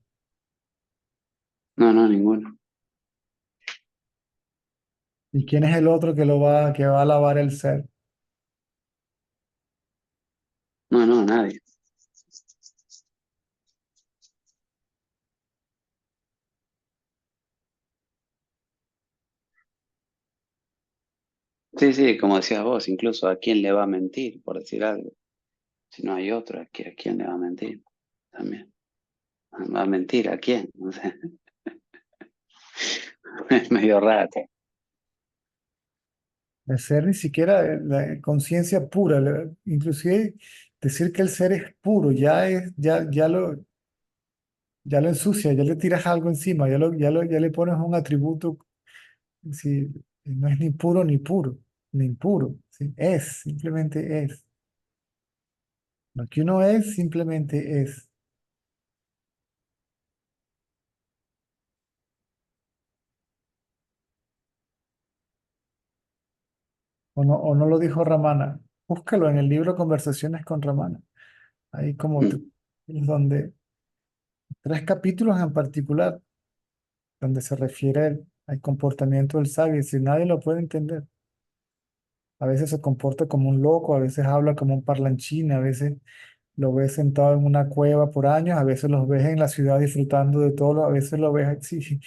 Speaker 7: No, no, ninguno.
Speaker 1: ¿Y quién es el otro que va a alabar el ser?
Speaker 7: No, no, nadie. Sí, sí, como decías vos, incluso a quién le va a mentir, por decir algo. Si no hay otro, a quién le va a mentir? También. ¿Va a mentir a quién? No sé. Es medio raro.
Speaker 1: El ser ni siquiera, la conciencia pura, inclusive decir que el ser es puro, ya lo ensucia, ya le tiras algo encima, ya le pones un atributo, sí, no es ni puro ni puro, ni impuro, ¿sí? Es, simplemente es. Lo que uno es, simplemente es. O no lo dijo Ramana. Búscalo en el libro Conversaciones con Ramana. Hay como
Speaker 7: Mm,
Speaker 1: donde tres capítulos en particular donde se refiere al comportamiento del sabio, si nadie lo puede entender. A veces se comporta como un loco, a veces habla como un parlanchín, a veces lo ves sentado en una cueva por años, a veces los ves en la ciudad disfrutando de todo, a veces lo ves así.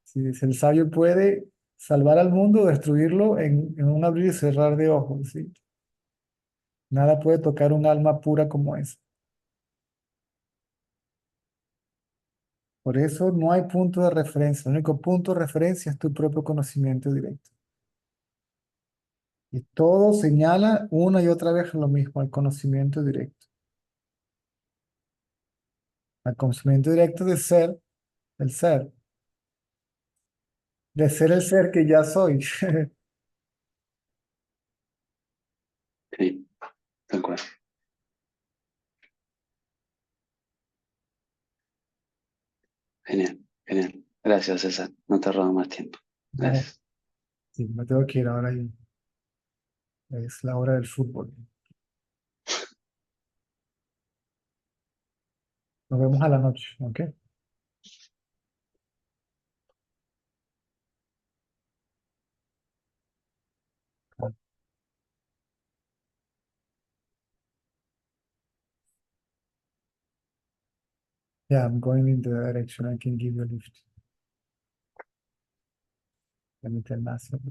Speaker 1: Si el sabio puede salvar al mundo, destruirlo en un abrir y cerrar de ojos, ¿sí? Nada puede tocar un alma pura como esa. Por eso no hay punto de referencia. El único punto de referencia es tu propio conocimiento directo. Y todo señala una y otra vez lo mismo, al conocimiento directo. Al conocimiento directo de ser, el ser. De ser el ser que ya soy.
Speaker 7: sí, tal cual. Genial, genial. Gracias, César. No te robo más tiempo.
Speaker 1: No,
Speaker 7: Gracias.
Speaker 1: sí, me tengo que ir ahora y es la hora del fútbol. Nos vemos a la noche, ¿ok? Yeah, I'm going in the direction. I can give you a lift. Let me tell myself.